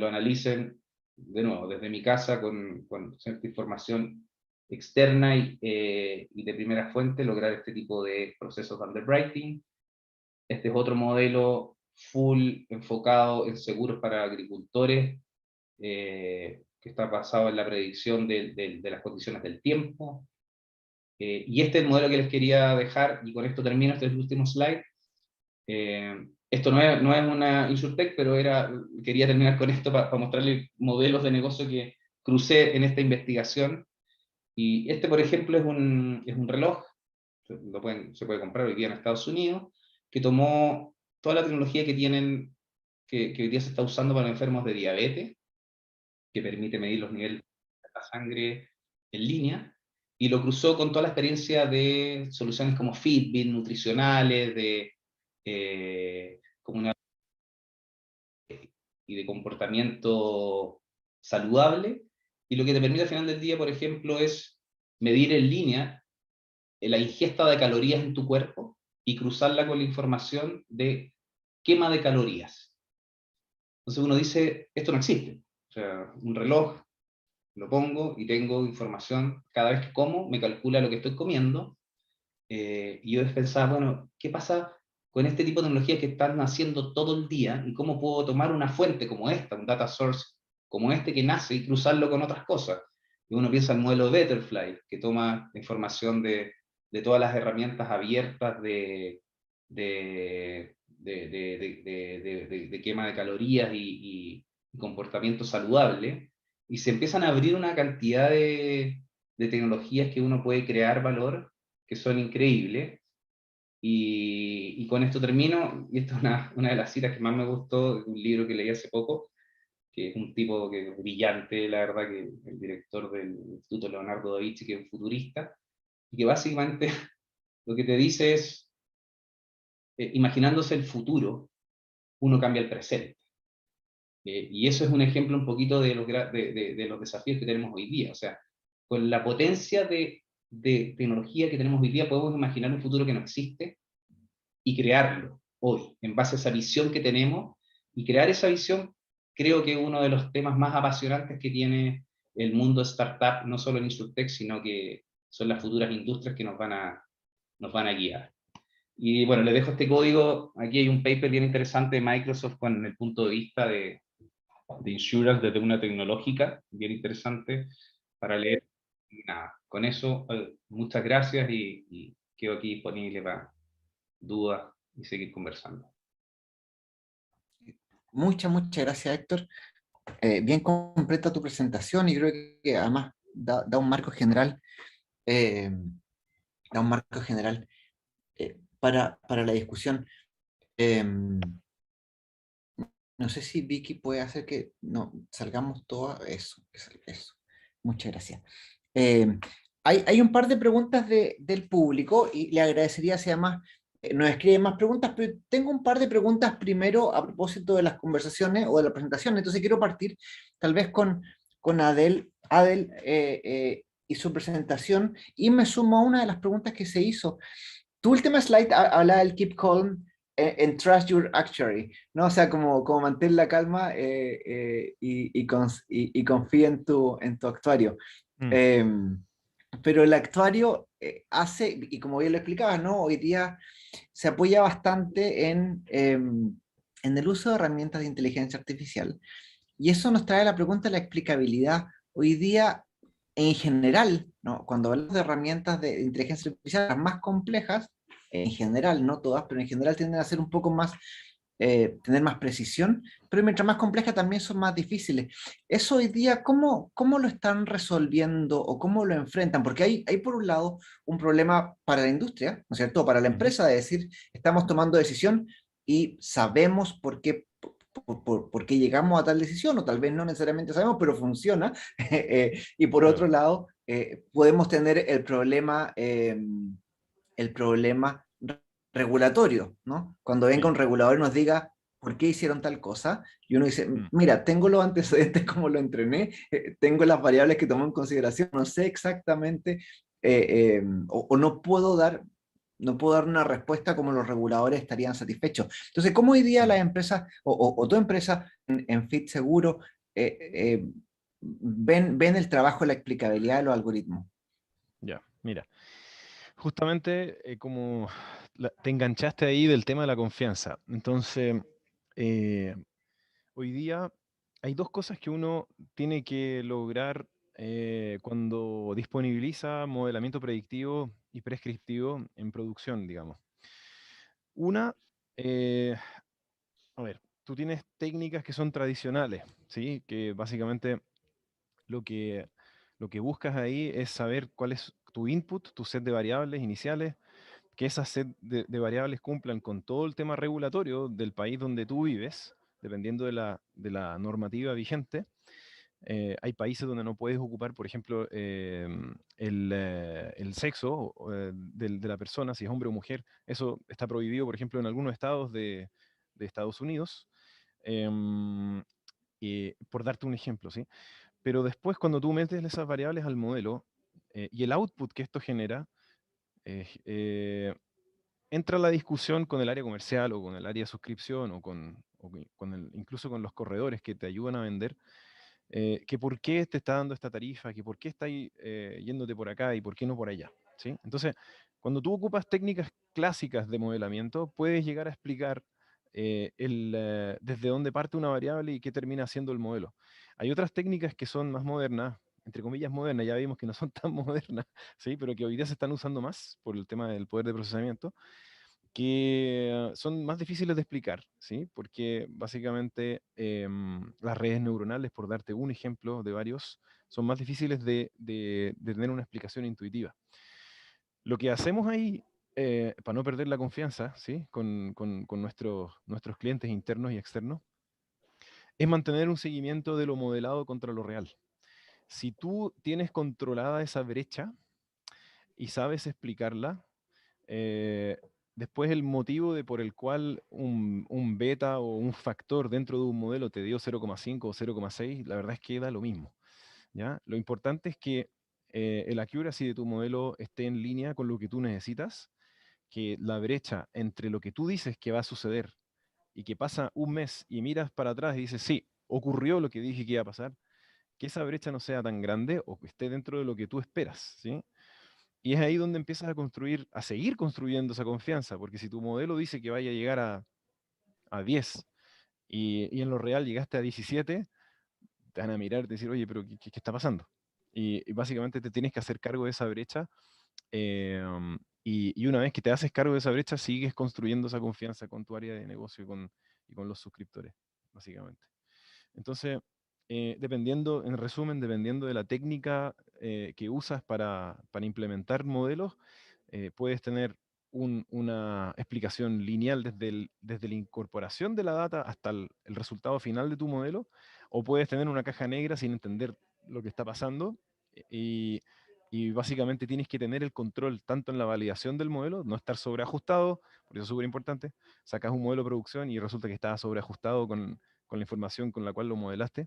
analicen de nuevo desde mi casa con cierta información externa y de primera fuente, lograr este tipo de procesos de underwriting. Este es otro modelo full enfocado en seguros para agricultores, que está basado en la predicción de las condiciones del tiempo. Y este es el modelo que les quería dejar, y con esto termino, este es el último slide. Esto no es una InsurTech, pero quería terminar con esto para mostrarle modelos de negocio que crucé en esta investigación. Y este, por ejemplo, es un reloj, se puede comprar hoy día en Estados Unidos, que tomó toda la tecnología que tienen, que hoy día se está usando para enfermos de diabetes, que permite medir los niveles de la sangre en línea, y lo cruzó con toda la experiencia de soluciones como Fitbit, nutricionales, y de comportamiento saludable, y lo que te permite al final del día, por ejemplo, es medir en línea la ingesta de calorías en tu cuerpo y cruzarla con la información de quema de calorías. Entonces uno dice, esto no existe. O sea, un reloj, lo pongo y tengo información, cada vez que como, me calcula lo que estoy comiendo, y yo pensaba, bueno, ¿qué pasa con este tipo de tecnologías que están haciendo todo el día y cómo puedo tomar una fuente como esta, un data source como este que nace y cruzarlo con otras cosas? Y uno piensa en el modelo Betterfly, que toma información de todas las herramientas abiertas de quema de calorías y comportamiento saludable, y se empiezan a abrir una cantidad de tecnologías que uno puede crear valor, que son increíbles. Y con esto termino, y esta es una de las citas que más me gustó, de un libro que leí hace poco, que es un tipo que es brillante, la verdad, que el director del Instituto Leonardo da Vinci, que es un futurista, y que básicamente lo que te dice es, imaginándose el futuro, uno cambia el presente. Y eso es un ejemplo un poquito de los desafíos que tenemos hoy día. O sea, con la potencia de tecnología que tenemos hoy día, podemos imaginar un futuro que no existe y crearlo hoy, en base a esa visión que tenemos. Y crear esa visión, creo que es uno de los temas más apasionantes que tiene el mundo startup, no solo en InsurTech, sino que son las futuras industrias que nos van a guiar. Y bueno, les dejo este código. Aquí hay un paper bien interesante de Microsoft con el punto de vista de insurance desde una tecnológica, bien interesante para leer. Y nada, con eso, muchas gracias y quedo aquí disponible para dudas y seguir conversando. Muchas gracias, Héctor. Bien completa tu presentación y creo que además da un marco general, eh, para la discusión. No sé si Vicky puede hacer que no salgamos todo eso. Muchas gracias. Hay un par de preguntas del público y le agradecería si además nos escriben más preguntas, pero tengo un par de preguntas primero a propósito de las conversaciones o de la presentación. Entonces quiero partir tal vez con Adel y su presentación, y me sumo a una de las preguntas que se hizo. Tu última slide hablaba del keep calm and trust your actuary, ¿no? O sea, como mantén la calma y confía en tu actuario. Pero el actuario hace, y como bien lo explicabas, ¿no? Hoy día se apoya bastante en el uso de herramientas de inteligencia artificial. Y eso nos trae la pregunta de la explicabilidad. Hoy día, en general, ¿no? Cuando hablamos de herramientas de inteligencia artificial, las más complejas, en general, no todas, pero en general tienden a ser un poco más, tener más precisión, pero mientras más complejas también son más difíciles. Eso hoy día, ¿cómo lo están resolviendo o cómo lo enfrentan? Porque hay por un lado un problema para la industria, ¿no es cierto? Para la empresa, de decir, estamos tomando decisión y sabemos por qué llegamos a tal decisión, o tal vez no necesariamente sabemos, pero funciona. Y por otro lado, podemos tener el problema regulatorio, ¿no? Cuando venga un regulador y nos diga por qué hicieron tal cosa, y uno dice, mira, tengo los antecedentes como lo entrené, tengo las variables que tomo en consideración, no sé exactamente, o no puedo dar una respuesta como los reguladores estarían satisfechos. Entonces, ¿cómo hoy día las empresas, o tu empresa en Fit Seguro, ven el trabajo de la explicabilidad de los algoritmos? Ya, mira. Justamente como te enganchaste ahí del tema de la confianza. Entonces, hoy día hay dos cosas que uno tiene que lograr cuando disponibiliza modelamiento predictivo y prescriptivo en producción, digamos. Una, a ver, tú tienes técnicas que son tradicionales, ¿sí? Que básicamente lo que, lo que buscas ahí es saber cuál es tu input, tu set de variables iniciales, que esas set de variables cumplan con todo el tema regulatorio del país donde tú vives, dependiendo de la normativa vigente. Hay países donde no puedes ocupar, por ejemplo, el sexo de la persona, si es hombre o mujer. Eso está prohibido, por ejemplo, en algunos estados de Estados Unidos, em, por darte un ejemplo, ¿sí? Pero después, cuando tú metes esas variables al modelo y el output que esto genera, entra la discusión con el área comercial o con el área de suscripción o incluso con los corredores que te ayudan a vender, que por qué te está dando esta tarifa, que por qué está yéndote por acá y por qué no por allá, ¿sí? Entonces, cuando tú ocupas técnicas clásicas de modelamiento, puedes llegar a explicar desde dónde parte una variable y qué termina siendo el modelo. Hay otras técnicas que son más modernas, entre comillas modernas, ya vimos que no son tan modernas, ¿sí? Pero que hoy día se están usando más por el tema del poder de procesamiento, que son más difíciles de explicar, ¿sí? Porque básicamente las redes neuronales, por darte un ejemplo de varios, son más difíciles de tener una explicación intuitiva. Lo que hacemos ahí, para no perder la confianza, ¿sí? Con nuestros clientes internos y externos, es mantener un seguimiento de lo modelado contra lo real. Si tú tienes controlada esa brecha y sabes explicarla, eh, después el motivo por el cual un beta o un factor dentro de un modelo te dio 0,5 o 0,6, la verdad es que da lo mismo, ¿ya? Lo importante es que el accuracy de tu modelo esté en línea con lo que tú necesitas, que la brecha entre lo que tú dices que va a suceder y que pasa un mes y miras para atrás y dices, sí, ocurrió lo que dije que iba a pasar, que esa brecha no sea tan grande o que esté dentro de lo que tú esperas, ¿sí? Y es ahí donde empiezas a construir, a seguir construyendo esa confianza, porque si tu modelo dice que vaya a llegar a 10 y en lo real llegaste a 17, te van a mirar y decir, oye, pero ¿qué está pasando? Y básicamente te tienes que hacer cargo de esa brecha y una vez que te haces cargo de esa brecha, sigues construyendo esa confianza con tu área de negocio y con los suscriptores, básicamente. Entonces, dependiendo, en resumen, dependiendo de la técnica que usas para implementar modelos, puedes tener una explicación lineal desde la incorporación de la data hasta el resultado final de tu modelo, o puedes tener una caja negra sin entender lo que está pasando y, y básicamente tienes que tener el control tanto en la validación del modelo, no estar sobreajustado, por eso es súper importante, sacas un modelo de producción y resulta que está sobreajustado con la información con la cual lo modelaste,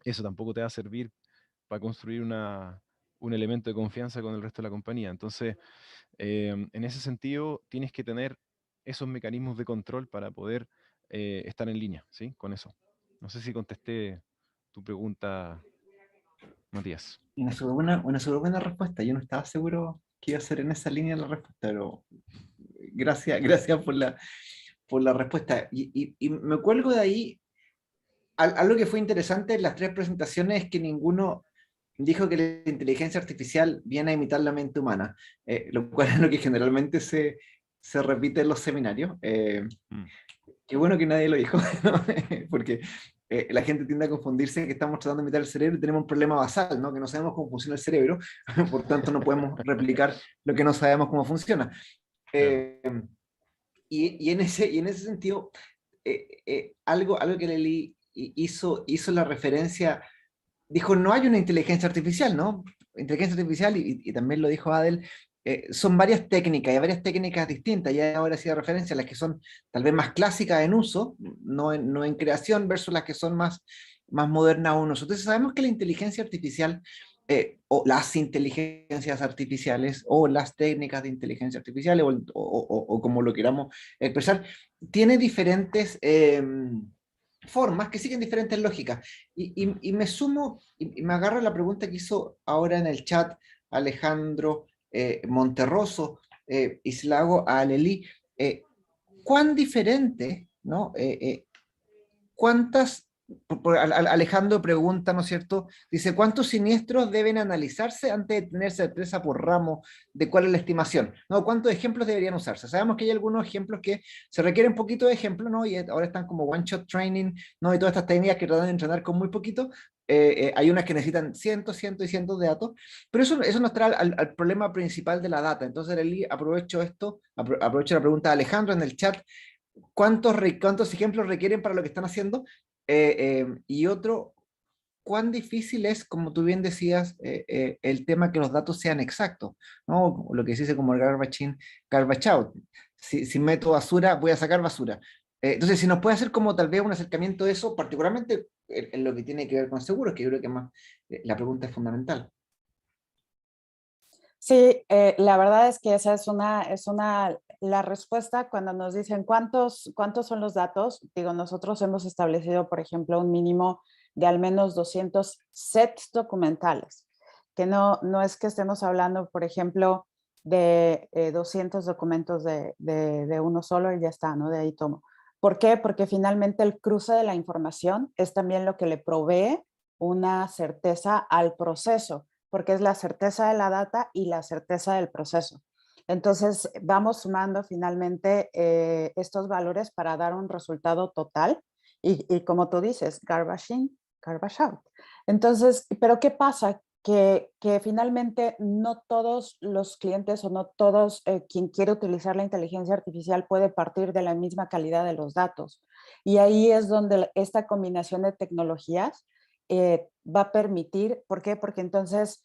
eso tampoco te va a servir para construir un elemento de confianza con el resto de la compañía. Entonces, en ese sentido, tienes que tener esos mecanismos de control para poder estar en línea, ¿sí? Con eso. No sé si contesté tu pregunta, Matías. Una súper buena respuesta. Yo no estaba seguro que iba a ser en esa línea la respuesta, pero gracias por la respuesta. Y me cuelgo de ahí. Algo que fue interesante en las tres presentaciones es que ninguno dijo que la inteligencia artificial viene a imitar la mente humana, lo cual es lo que generalmente se repite en los seminarios. Qué bueno que nadie lo dijo, ¿no? Porque la gente tiende a confundirse que estamos tratando de imitar el cerebro y tenemos un problema basal, ¿no? Que no sabemos cómo funciona el cerebro, por tanto no podemos replicar lo que no sabemos cómo funciona. Eh, y en ese sentido, algo que Lely hizo la referencia, dijo, no hay una inteligencia artificial, ¿no? Inteligencia artificial, y también lo dijo Adel, son varias técnicas, y hay varias técnicas distintas, ya ahora hacía referencia a las que son tal vez más clásicas en uso, no en creación, versus las que son más modernas en uso. Entonces sabemos que la inteligencia artificial, o las inteligencias artificiales, o las técnicas de inteligencia artificial, o como lo queramos expresar, tiene diferentes formas que siguen diferentes lógicas. Y me sumo, y me agarro a la pregunta que hizo ahora en el chat Alejandro Monterroso, y se la hago a Lely. ¿Cuán diferente, ¿no? ¿Cuántas Alejandro pregunta, ¿no es cierto? Dice, ¿cuántos siniestros deben analizarse antes de tener certeza por ramo de cuál es la estimación? ¿No? ¿Cuántos ejemplos deberían usarse? Sabemos que hay algunos ejemplos que se requieren un poquito de ejemplo, ¿no? Y ahora están como one-shot training, ¿no? Y todas estas técnicas que tratan de entrenar con muy poquito. Hay unas que necesitan cientos y cientos de datos, pero eso nos trae al problema principal de la data. Entonces, Eli, aprovecho la pregunta de Alejandro en el chat. ¿Cuántos ejemplos requieren para lo que están haciendo? Y otro, ¿cuán difícil es, como tú bien decías, el tema que los datos sean exactos, ¿no? Lo que se dice como el garbage in, garbage out. Si meto basura, voy a sacar basura. Entonces, si nos puede hacer como tal vez un acercamiento de eso, particularmente en lo que tiene que ver con seguros, que yo creo que más la pregunta es fundamental. Sí, la verdad es que esa la respuesta cuando nos dicen cuántos son los datos. Digo, nosotros hemos establecido, por ejemplo, un mínimo de al menos 200 sets documentales, que no es que estemos hablando, por ejemplo, de 200 documentos de uno solo y ya está, ¿no? De ahí tomo. ¿Por qué? Porque finalmente el cruce de la información es también lo que le provee una certeza al proceso, porque es la certeza de la data y la certeza del proceso. Entonces, vamos sumando finalmente estos valores para dar un resultado total y como tú dices, garbage in, garbage out. Entonces, ¿pero qué pasa? Que finalmente no todos los clientes o no todos quien quiere utilizar la inteligencia artificial puede partir de la misma calidad de los datos. Y ahí es donde esta combinación de tecnologías va a permitir, ¿por qué? Porque entonces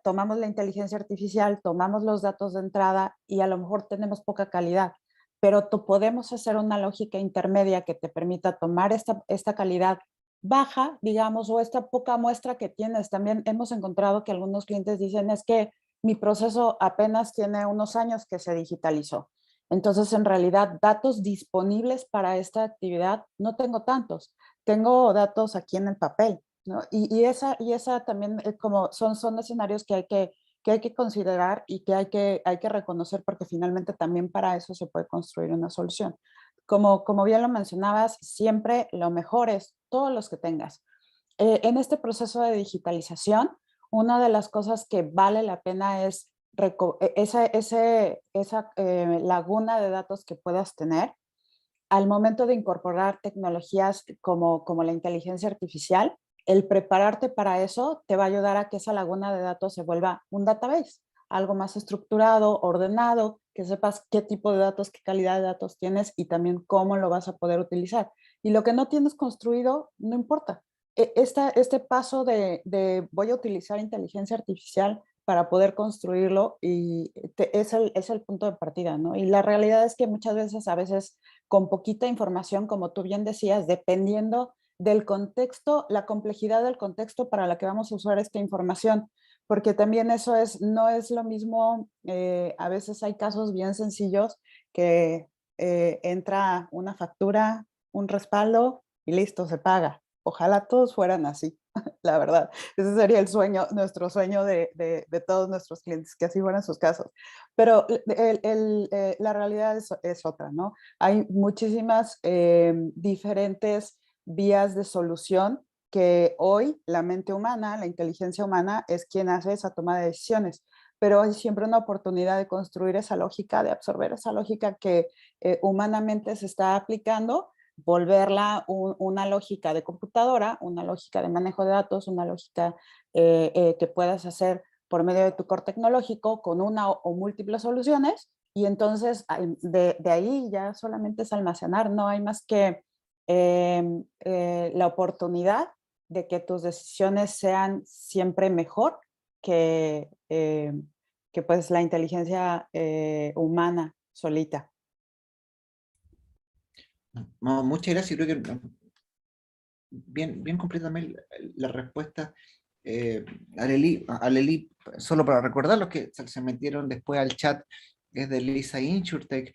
tomamos la inteligencia artificial, tomamos los datos de entrada y a lo mejor tenemos poca calidad, pero podemos hacer una lógica intermedia que te permita tomar esta calidad baja, digamos, o esta poca muestra que tienes. También hemos encontrado que algunos clientes dicen, es que mi proceso apenas tiene unos años que se digitalizó. Entonces, en realidad, datos disponibles para esta actividad no tengo tantos. Tengo datos aquí en el papel, ¿no? Y esa también como son escenarios que hay que considerar y que hay que reconocer, porque finalmente también para eso se puede construir una solución. Como bien lo mencionabas, siempre lo mejor es todos los que tengas. En este proceso de digitalización, una de las cosas que vale la pena es esa laguna de datos que puedas tener al momento de incorporar tecnologías como la inteligencia artificial. El prepararte para eso te va a ayudar a que esa laguna de datos se vuelva un database, algo más estructurado, ordenado, que sepas qué tipo de datos, qué calidad de datos tienes y también cómo lo vas a poder utilizar. Y lo que no tienes construido, no importa. Este paso de voy a utilizar inteligencia artificial para poder construirlo y es el punto de partida, ¿no? Y la realidad es que muchas veces, a veces, con poquita información, como tú bien decías, dependiendo del contexto, la complejidad del contexto para la que vamos a usar esta información, porque también eso no es lo mismo. A veces hay casos bien sencillos que entra una factura, un respaldo y listo, se paga. Ojalá todos fueran así, la verdad. Ese sería el sueño, nuestro sueño de todos nuestros clientes, que así fueran sus casos. Pero la realidad es otra, ¿no? Hay muchísimas diferentes vías de solución que hoy la mente humana, la inteligencia humana, es quien hace esa toma de decisiones. Pero hay siempre una oportunidad de construir esa lógica, de absorber esa lógica que humanamente se está aplicando, volverla una lógica de computadora, una lógica de manejo de datos, una lógica que puedas hacer por medio de tu core tecnológico con una o múltiples soluciones, y entonces de ahí ya solamente es almacenar. No hay más que la oportunidad de que tus decisiones sean siempre mejor que pues la inteligencia humana solita. No, muchas gracias. Creo que bien completamente la respuesta. Aleli, solo para recordar los que se metieron después al chat, es de Lisa InsurTech.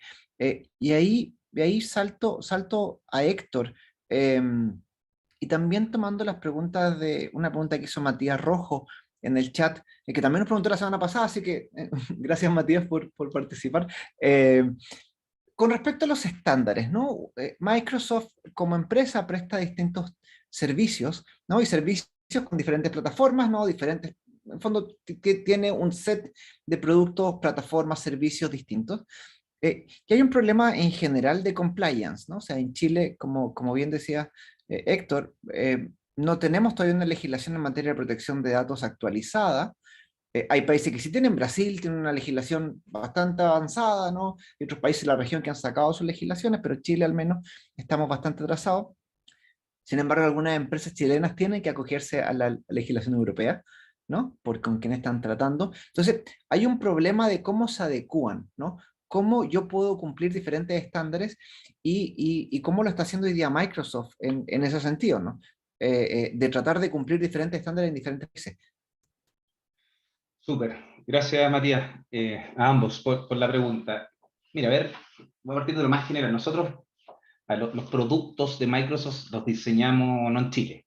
Y ahí salto a Héctor. Y también tomando las preguntas de una pregunta que hizo Matías Rojo en el chat, que también nos preguntó la semana pasada, así que gracias Matías por participar. Con respecto a los estándares, ¿no? Microsoft como empresa presta distintos servicios, ¿no? Y servicios con diferentes plataformas, ¿no? Diferentes, en el fondo, que tiene un set de productos, plataformas, servicios distintos. Que hay un problema en general de compliance, ¿no? O sea, en Chile, como bien decía Héctor, no tenemos todavía una legislación en materia de protección de datos actualizada. Hay países que sí tienen, Brasil tiene una legislación bastante avanzada, ¿no? Hay otros países de la región que han sacado sus legislaciones, pero Chile al menos estamos bastante atrasados. Sin embargo, algunas empresas chilenas tienen que acogerse a la legislación europea, ¿no? Por con quién están tratando. Entonces, hay un problema de cómo se adecúan, ¿no? Cómo yo puedo cumplir diferentes estándares y cómo lo está haciendo hoy día Microsoft en ese sentido, ¿no? De tratar de cumplir diferentes estándares en diferentes países. Súper, gracias Matías, a ambos por la pregunta. Mira, a ver, voy a partir de lo más general. Nosotros los productos de Microsoft los diseñamos no en Chile,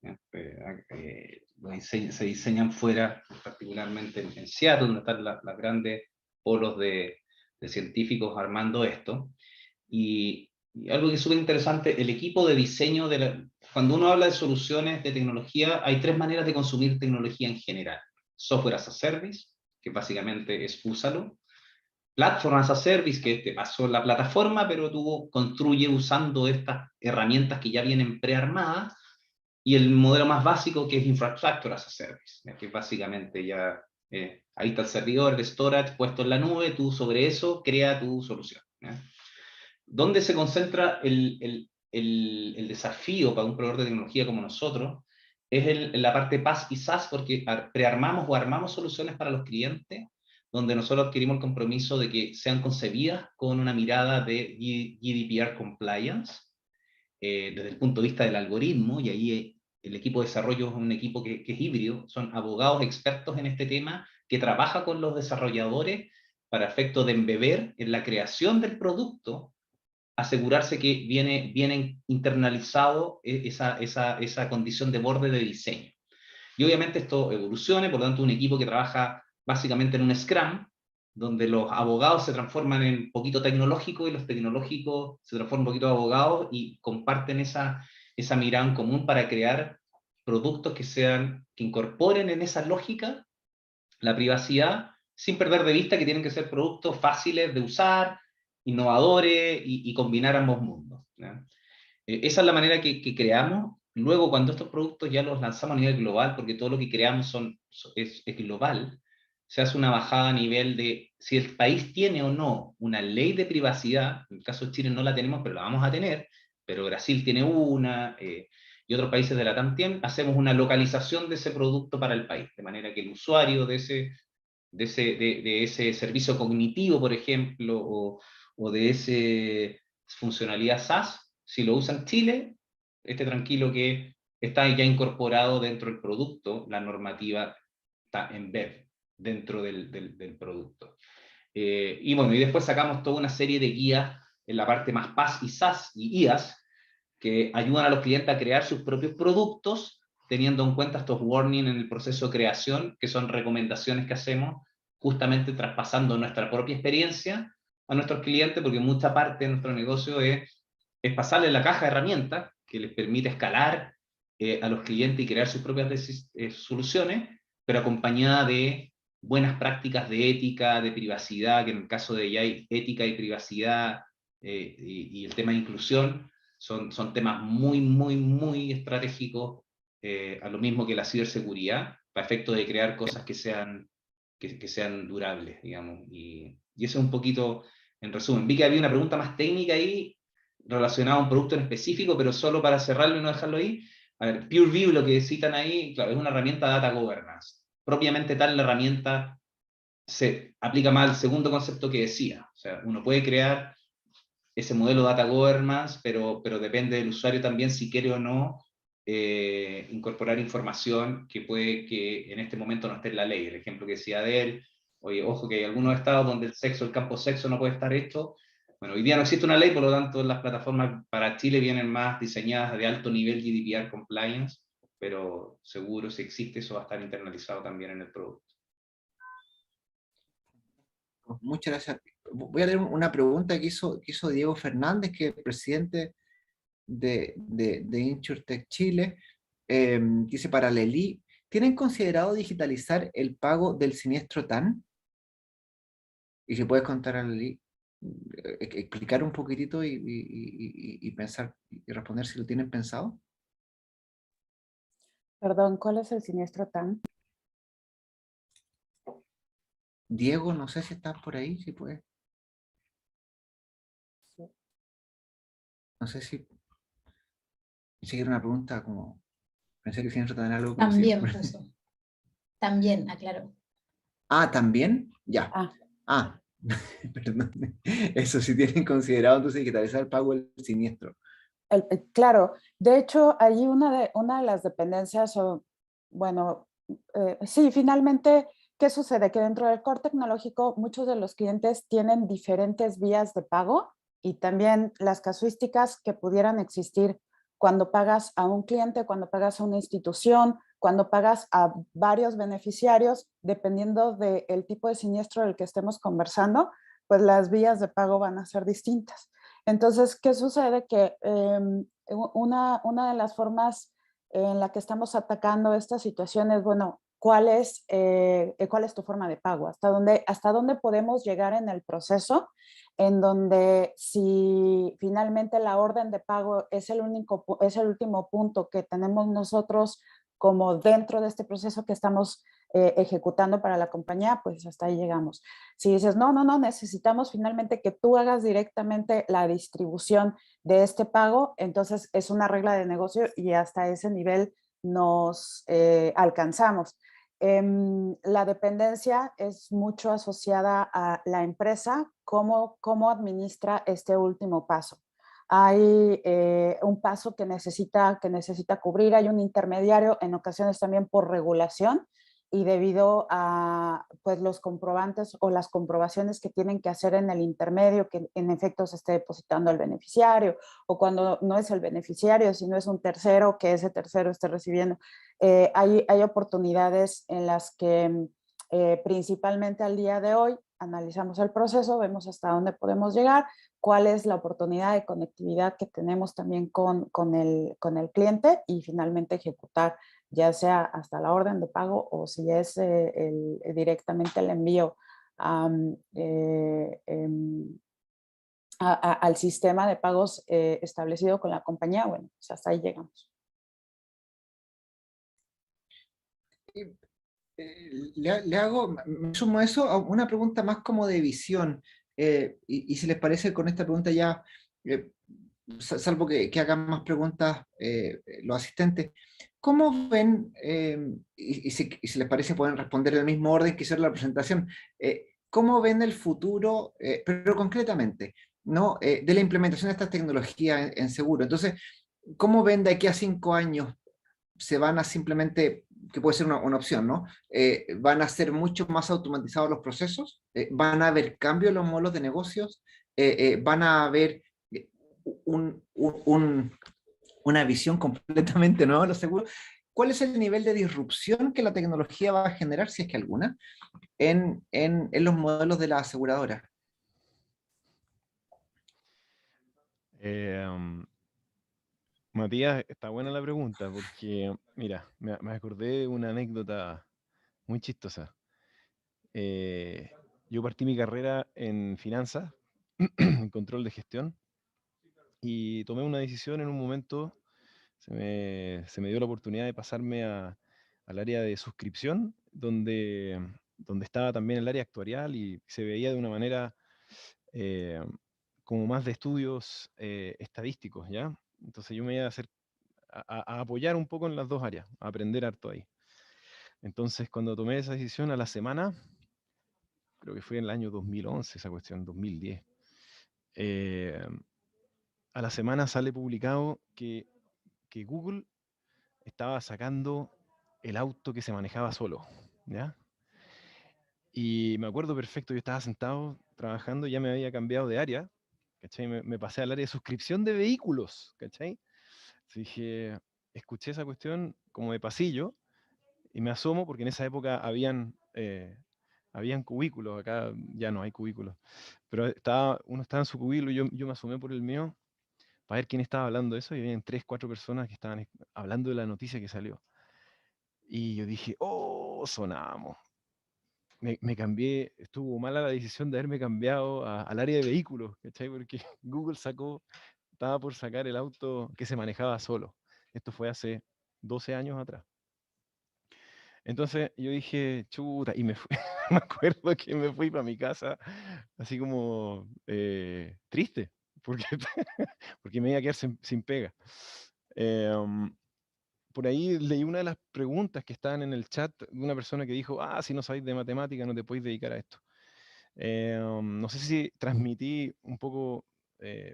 se diseñan fuera, particularmente en Seattle, donde están las grandes polos de científicos armando esto. Y algo que es súper interesante, el equipo de diseño, cuando uno habla de soluciones de tecnología, hay tres maneras de consumir tecnología en general. Software as a Service, que básicamente es úsalo. Platform as a Service, que te pasó la plataforma, pero tú construye usando estas herramientas que ya vienen prearmadas. Y el modelo más básico, que es Infrastructure as a Service, que básicamente ya ahí está el servidor, el storage puesto en la nube, tú sobre eso crea tu solución. ¿Dónde se concentra el desafío para un proveedor de tecnología como nosotros? Es en la parte PaaS y SaaS, porque prearmamos o armamos soluciones para los clientes, donde nosotros adquirimos el compromiso de que sean concebidas con una mirada de GDPR compliance, desde el punto de vista del algoritmo, y ahí el equipo de desarrollo es un equipo que es híbrido, son abogados expertos en este tema, que trabaja con los desarrolladores para efecto de embeber en la creación del producto, asegurarse que viene internalizado esa condición de borde de diseño. Y obviamente esto evoluciona, por lo tanto un equipo que trabaja básicamente en un Scrum, donde los abogados se transforman en poquito tecnológico y los tecnológicos se transforman en poquito abogados y comparten esa mirada en común para crear productos que incorporen en esa lógica la privacidad, sin perder de vista que tienen que ser productos fáciles de usar, innovadores y combinar ambos mundos. Esa es la manera que creamos. Luego, cuando estos productos ya los lanzamos a nivel global, porque todo lo que creamos es global, se hace una bajada a nivel de si el país tiene o no una ley de privacidad. En el caso de Chile no la tenemos, pero la vamos a tener, pero Brasil tiene una, y otros países de la TAM tienen. Hacemos una localización de ese producto para el país, de manera que el usuario de ese servicio cognitivo, por ejemplo, o de esa funcionalidad SaaS, si lo usa en Chile, esté tranquilo que está ya incorporado dentro del producto, la normativa está embed dentro del producto. Y bueno, y después sacamos toda una serie de guías en la parte más PaaS y SaaS y IaaS, que ayudan a los clientes a crear sus propios productos, teniendo en cuenta estos warnings en el proceso de creación, que son recomendaciones que hacemos, justamente traspasando nuestra propia experiencia a nuestros clientes, porque mucha parte de nuestro negocio es pasarles la caja de herramientas que les permite escalar a los clientes y crear sus propias soluciones, pero acompañada de buenas prácticas de ética, de privacidad, que en el caso de ya hay ética y privacidad y el tema de inclusión, son temas muy, muy, muy estratégicos, a lo mismo que la ciberseguridad, para efecto de crear cosas que sean durables, digamos. Y eso es un poquito, en resumen. Vi que había una pregunta más técnica ahí, relacionada a un producto en específico, pero solo para cerrarlo y no dejarlo ahí. A ver, PureView, lo que citan ahí, claro, es una herramienta de data governance. Propiamente tal, la herramienta se aplica más al segundo concepto que decía. O sea, uno puede crear ese modelo data governance, pero depende del usuario también si quiere o no incorporar información que en este momento no esté en la ley. El ejemplo que decía de él, oye, ojo que hay algunos estados donde el campo sexo no puede estar esto. Bueno, hoy día no existe una ley, por lo tanto las plataformas para Chile vienen más diseñadas de alto nivel GDPR compliance, pero seguro si existe eso va a estar internalizado también en el producto. Muchas gracias. Voy a leer una pregunta que hizo Diego Fernández, que es presidente de InsurTech Chile. dice para Lely, ¿tienen considerado digitalizar el pago del siniestro TAN? Y si puedes contar a Lely, explicar un poquitito y pensar y responder si lo tienen pensado. Perdón, ¿cuál es el siniestro TAN? Diego, no sé si estás por ahí, si puedes. Sí. No sé si era una pregunta como, pensé que siniestro TAN era algo como si... También puso. También, aclaro. Ah, ¿también? Ya. Ah, Ah, perdón. Eso sí tienen considerado entonces digitalizar el pago del siniestro. claro, de hecho, allí una de las dependencias, o, bueno, sí, finalmente, ¿qué sucede? Que dentro del core tecnológico muchos de los clientes tienen diferentes vías de pago y también las casuísticas que pudieran existir cuando pagas a un cliente, cuando pagas a una institución, cuando pagas a varios beneficiarios, dependiendo del tipo de siniestro del que estemos conversando, pues las vías de pago van a ser distintas. Entonces, ¿qué sucede? Que una de las formas en la que estamos atacando esta situación es, bueno, ¿cuál es tu forma de pago? ¿Hasta dónde podemos llegar en el proceso? En donde si finalmente la orden de pago es el último punto que tenemos nosotros como dentro de este proceso que estamos ejecutando para la compañía, pues hasta ahí llegamos. Si dices, no, necesitamos finalmente que tú hagas directamente la distribución de este pago, entonces es una regla de negocio y hasta ese nivel nos alcanzamos. La dependencia es mucho asociada a la empresa, cómo administra este último paso. Hay un paso que necesita cubrir, hay un intermediario, en ocasiones también por regulación, y debido a pues, los comprobantes o las comprobaciones que tienen que hacer en el intermedio, que en efecto se esté depositando al beneficiario, o cuando no es el beneficiario, sino es un tercero, que ese tercero esté recibiendo. Hay oportunidades en las que principalmente al día de hoy analizamos el proceso, vemos hasta dónde podemos llegar, cuál es la oportunidad de conectividad que tenemos también con el cliente y finalmente ejecutar ya sea hasta la orden de pago o si es directamente el envío al sistema de pagos establecido con la compañía, bueno, pues hasta ahí llegamos. Le hago, me sumo a eso, a una pregunta más como de visión, y si les parece con esta pregunta ya, salvo que hagan más preguntas los asistentes, ¿cómo ven, y si les parece pueden responder en el mismo orden que hicieron la presentación, cómo ven el futuro, pero concretamente, ¿no? De la implementación de estas tecnologías en seguro? Entonces, ¿cómo ven de aquí a 5 años? Se van a simplemente, que puede ser una opción, ¿no? Van a ser mucho más automatizados los procesos, van a haber cambios en los modelos de negocios, van a haber una visión completamente nueva de los seguros. ¿Cuál es el nivel de disrupción que la tecnología va a generar, si es que alguna, en los modelos de la aseguradora? Matías, está buena la pregunta porque, mira, me acordé de una anécdota muy chistosa. Yo partí mi carrera en finanzas, en control de gestión, y tomé una decisión en un momento, se me dio la oportunidad de pasarme al área de suscripción, donde estaba también el área actuarial y se veía de una manera eh, como más de estudios estadísticos, ¿ya? Entonces yo me iba a hacer a apoyar un poco en las dos áreas, a aprender harto ahí. Entonces, cuando tomé esa decisión a la semana, creo que fue en el año 2011, esa cuestión, 2010, eh, a la semana sale publicado que Google estaba sacando el auto que se manejaba solo, ¿ya? Y me acuerdo perfecto, yo estaba sentado trabajando, ya me había cambiado de área, ¿cachai? Me pasé al área de suscripción de vehículos, ¿cachai? Así dije, escuché esa cuestión como de pasillo, y me asomo porque en esa época habían cubículos, acá ya no hay cubículos, pero uno estaba en su cubículo y yo me asomé por el mío para ver quién estaba hablando de eso, y habían 3, 4 personas que estaban hablando de la noticia que salió. Y yo dije, oh, sonamos. Me cambié, estuvo mala la decisión de haberme cambiado al área de vehículos, ¿cachai? Porque Google estaba por sacar el auto que se manejaba solo. Esto fue hace 12 años atrás. Entonces yo dije, chuta, y me fui. Me acuerdo que me fui para mi casa así como triste, porque, porque me iba a quedar sin pega. Em, por ahí leí una de las preguntas que estaban en el chat de una persona que dijo, si no sabéis de matemática no te podéis dedicar a esto. No sé si transmití un poco,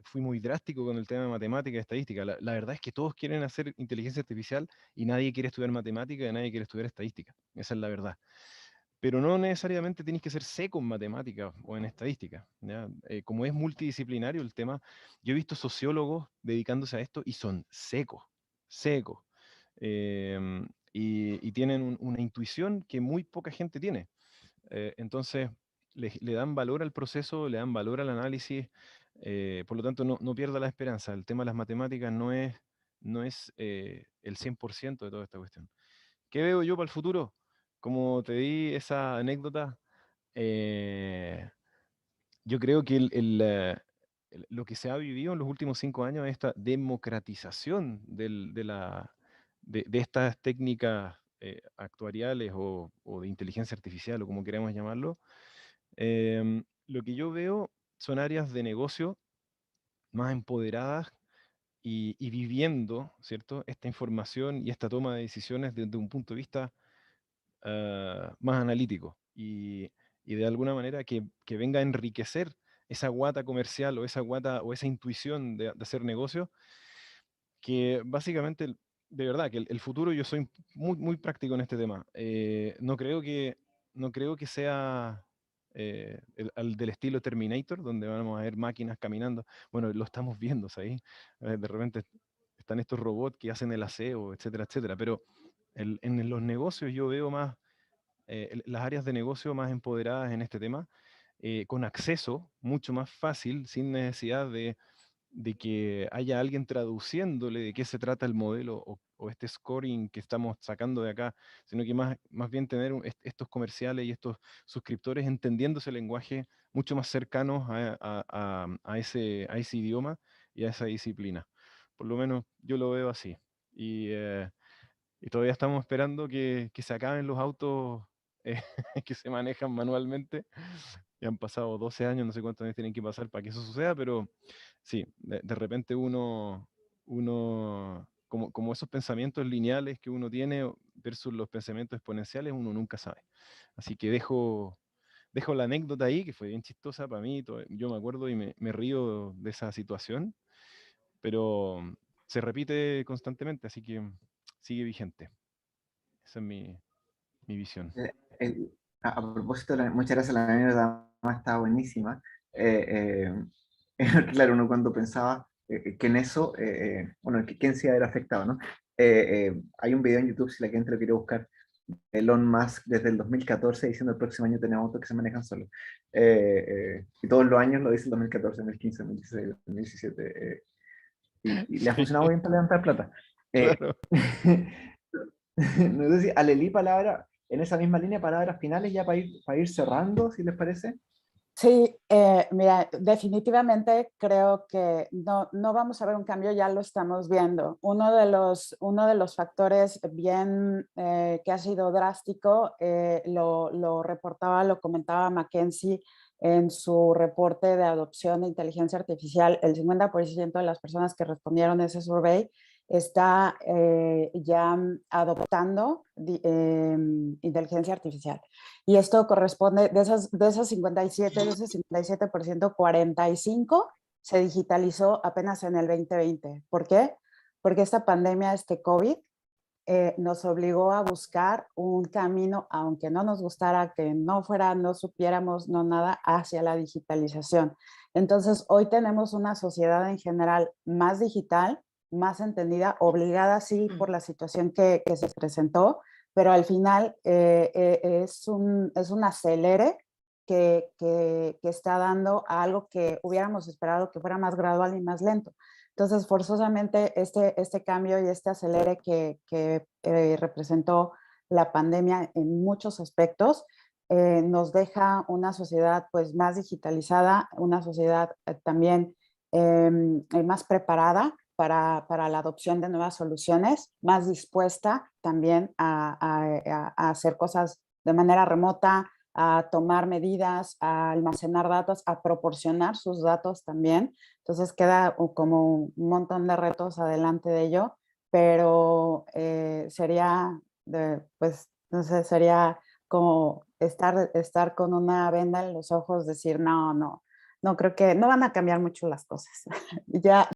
fui muy drástico con el tema de matemática y estadística. La verdad es que todos quieren hacer inteligencia artificial y nadie quiere estudiar matemática y nadie quiere estudiar estadística. Esa es la verdad. Pero no necesariamente tienes que ser seco en matemática o en estadística, ¿ya? Como es multidisciplinario el tema, yo he visto sociólogos dedicándose a esto y son secos, secos. Y tienen una intuición que muy poca gente tiene. Entonces, le dan valor al proceso, le dan valor al análisis, por lo tanto, no pierda la esperanza. El tema de las matemáticas no es el 100% de toda esta cuestión. ¿Qué veo yo para el futuro? Como te di esa anécdota, yo creo que lo que se ha vivido en los últimos 5 años es esta democratización de estas técnicas actuariales o de inteligencia artificial, o como queramos llamarlo. Lo que yo veo son áreas de negocio más empoderadas y viviendo, ¿cierto?, esta información y esta toma de decisiones desde un punto de vista más analítico y de alguna manera que venga a enriquecer esa guata comercial o esa guata o esa intuición de hacer negocio, que básicamente, de verdad, que el futuro, yo soy muy, muy práctico en este tema. No creo que sea al del estilo Terminator, donde vamos a ver máquinas caminando. Bueno, lo estamos viendo, ¿sabes? De repente están estos robots que hacen el aseo, etcétera, etcétera. Pero en los negocios yo veo más las áreas de negocio más empoderadas en este tema, con acceso mucho más fácil, sin necesidad de que haya alguien traduciéndole de qué se trata el modelo o este scoring que estamos sacando de acá, sino que más bien tener estos comerciales y estos suscriptores entendiendo ese lenguaje mucho más cercanos a ese idioma y a esa disciplina. Por lo menos yo lo veo así. Y todavía estamos esperando que se acaben los autos eh, que se manejan manualmente. Ya han pasado 12 años, no sé cuántos años tienen que pasar para que eso suceda, pero sí, de repente uno como esos pensamientos lineales que uno tiene versus los pensamientos exponenciales, uno nunca sabe. Así que dejo la anécdota ahí, que fue bien chistosa para mí. Yo me acuerdo y me río de esa situación, pero se repite constantemente, así que sigue vigente. Esa es mi visión. Eh, a propósito, muchas gracias, la anécdota está buenísima. Eh, claro, uno cuando pensaba que en eso, bueno, que quién se iba a ver afectado, ¿no? Hay un video en YouTube, si la gente lo quiere buscar, Elon Musk desde el 2014 diciendo el próximo año tenemos autos que se manejan solos. Y todos los años lo dice el 2014, 2015, 2016, 2017. Y le ha Sí, funcionado bien para levantar plata. claro. No sé si Alelí, palabra, en esa misma línea, palabras finales ya para ir cerrando, si les parece. Sí, mira, definitivamente creo que no vamos a ver un cambio, ya lo estamos viendo. Uno de los factores bien que ha sido drástico, lo reportaba, lo comentaba McKinsey en su reporte de adopción de inteligencia artificial. El 50% de las personas que respondieron a ese survey está ya adoptando inteligencia artificial. Y esto corresponde, de ese 57%, 45% se digitalizó apenas en el 2020. ¿Por qué? Porque esta pandemia, este COVID, nos obligó a buscar un camino, aunque no nos gustara, que no fuera, no supiéramos, no nada, hacia la digitalización. Entonces, hoy tenemos una sociedad en general más digital, más entendida, obligada sí por la situación que se presentó, pero al final es un acelere que está dando a algo que hubiéramos esperado que fuera más gradual y más lento. Entonces, forzosamente, este cambio y este acelere que representó la pandemia en muchos aspectos, nos deja una sociedad pues más digitalizada, una sociedad también más preparada para la adopción de nuevas soluciones, más dispuesta también a hacer cosas de manera remota, a tomar medidas, a almacenar datos, a proporcionar sus datos también. Entonces queda como un montón de retos adelante de ello, pero sería, pues, no sé, sería como estar con una venda en los ojos, decir, no, creo que no van a cambiar mucho las cosas. Ya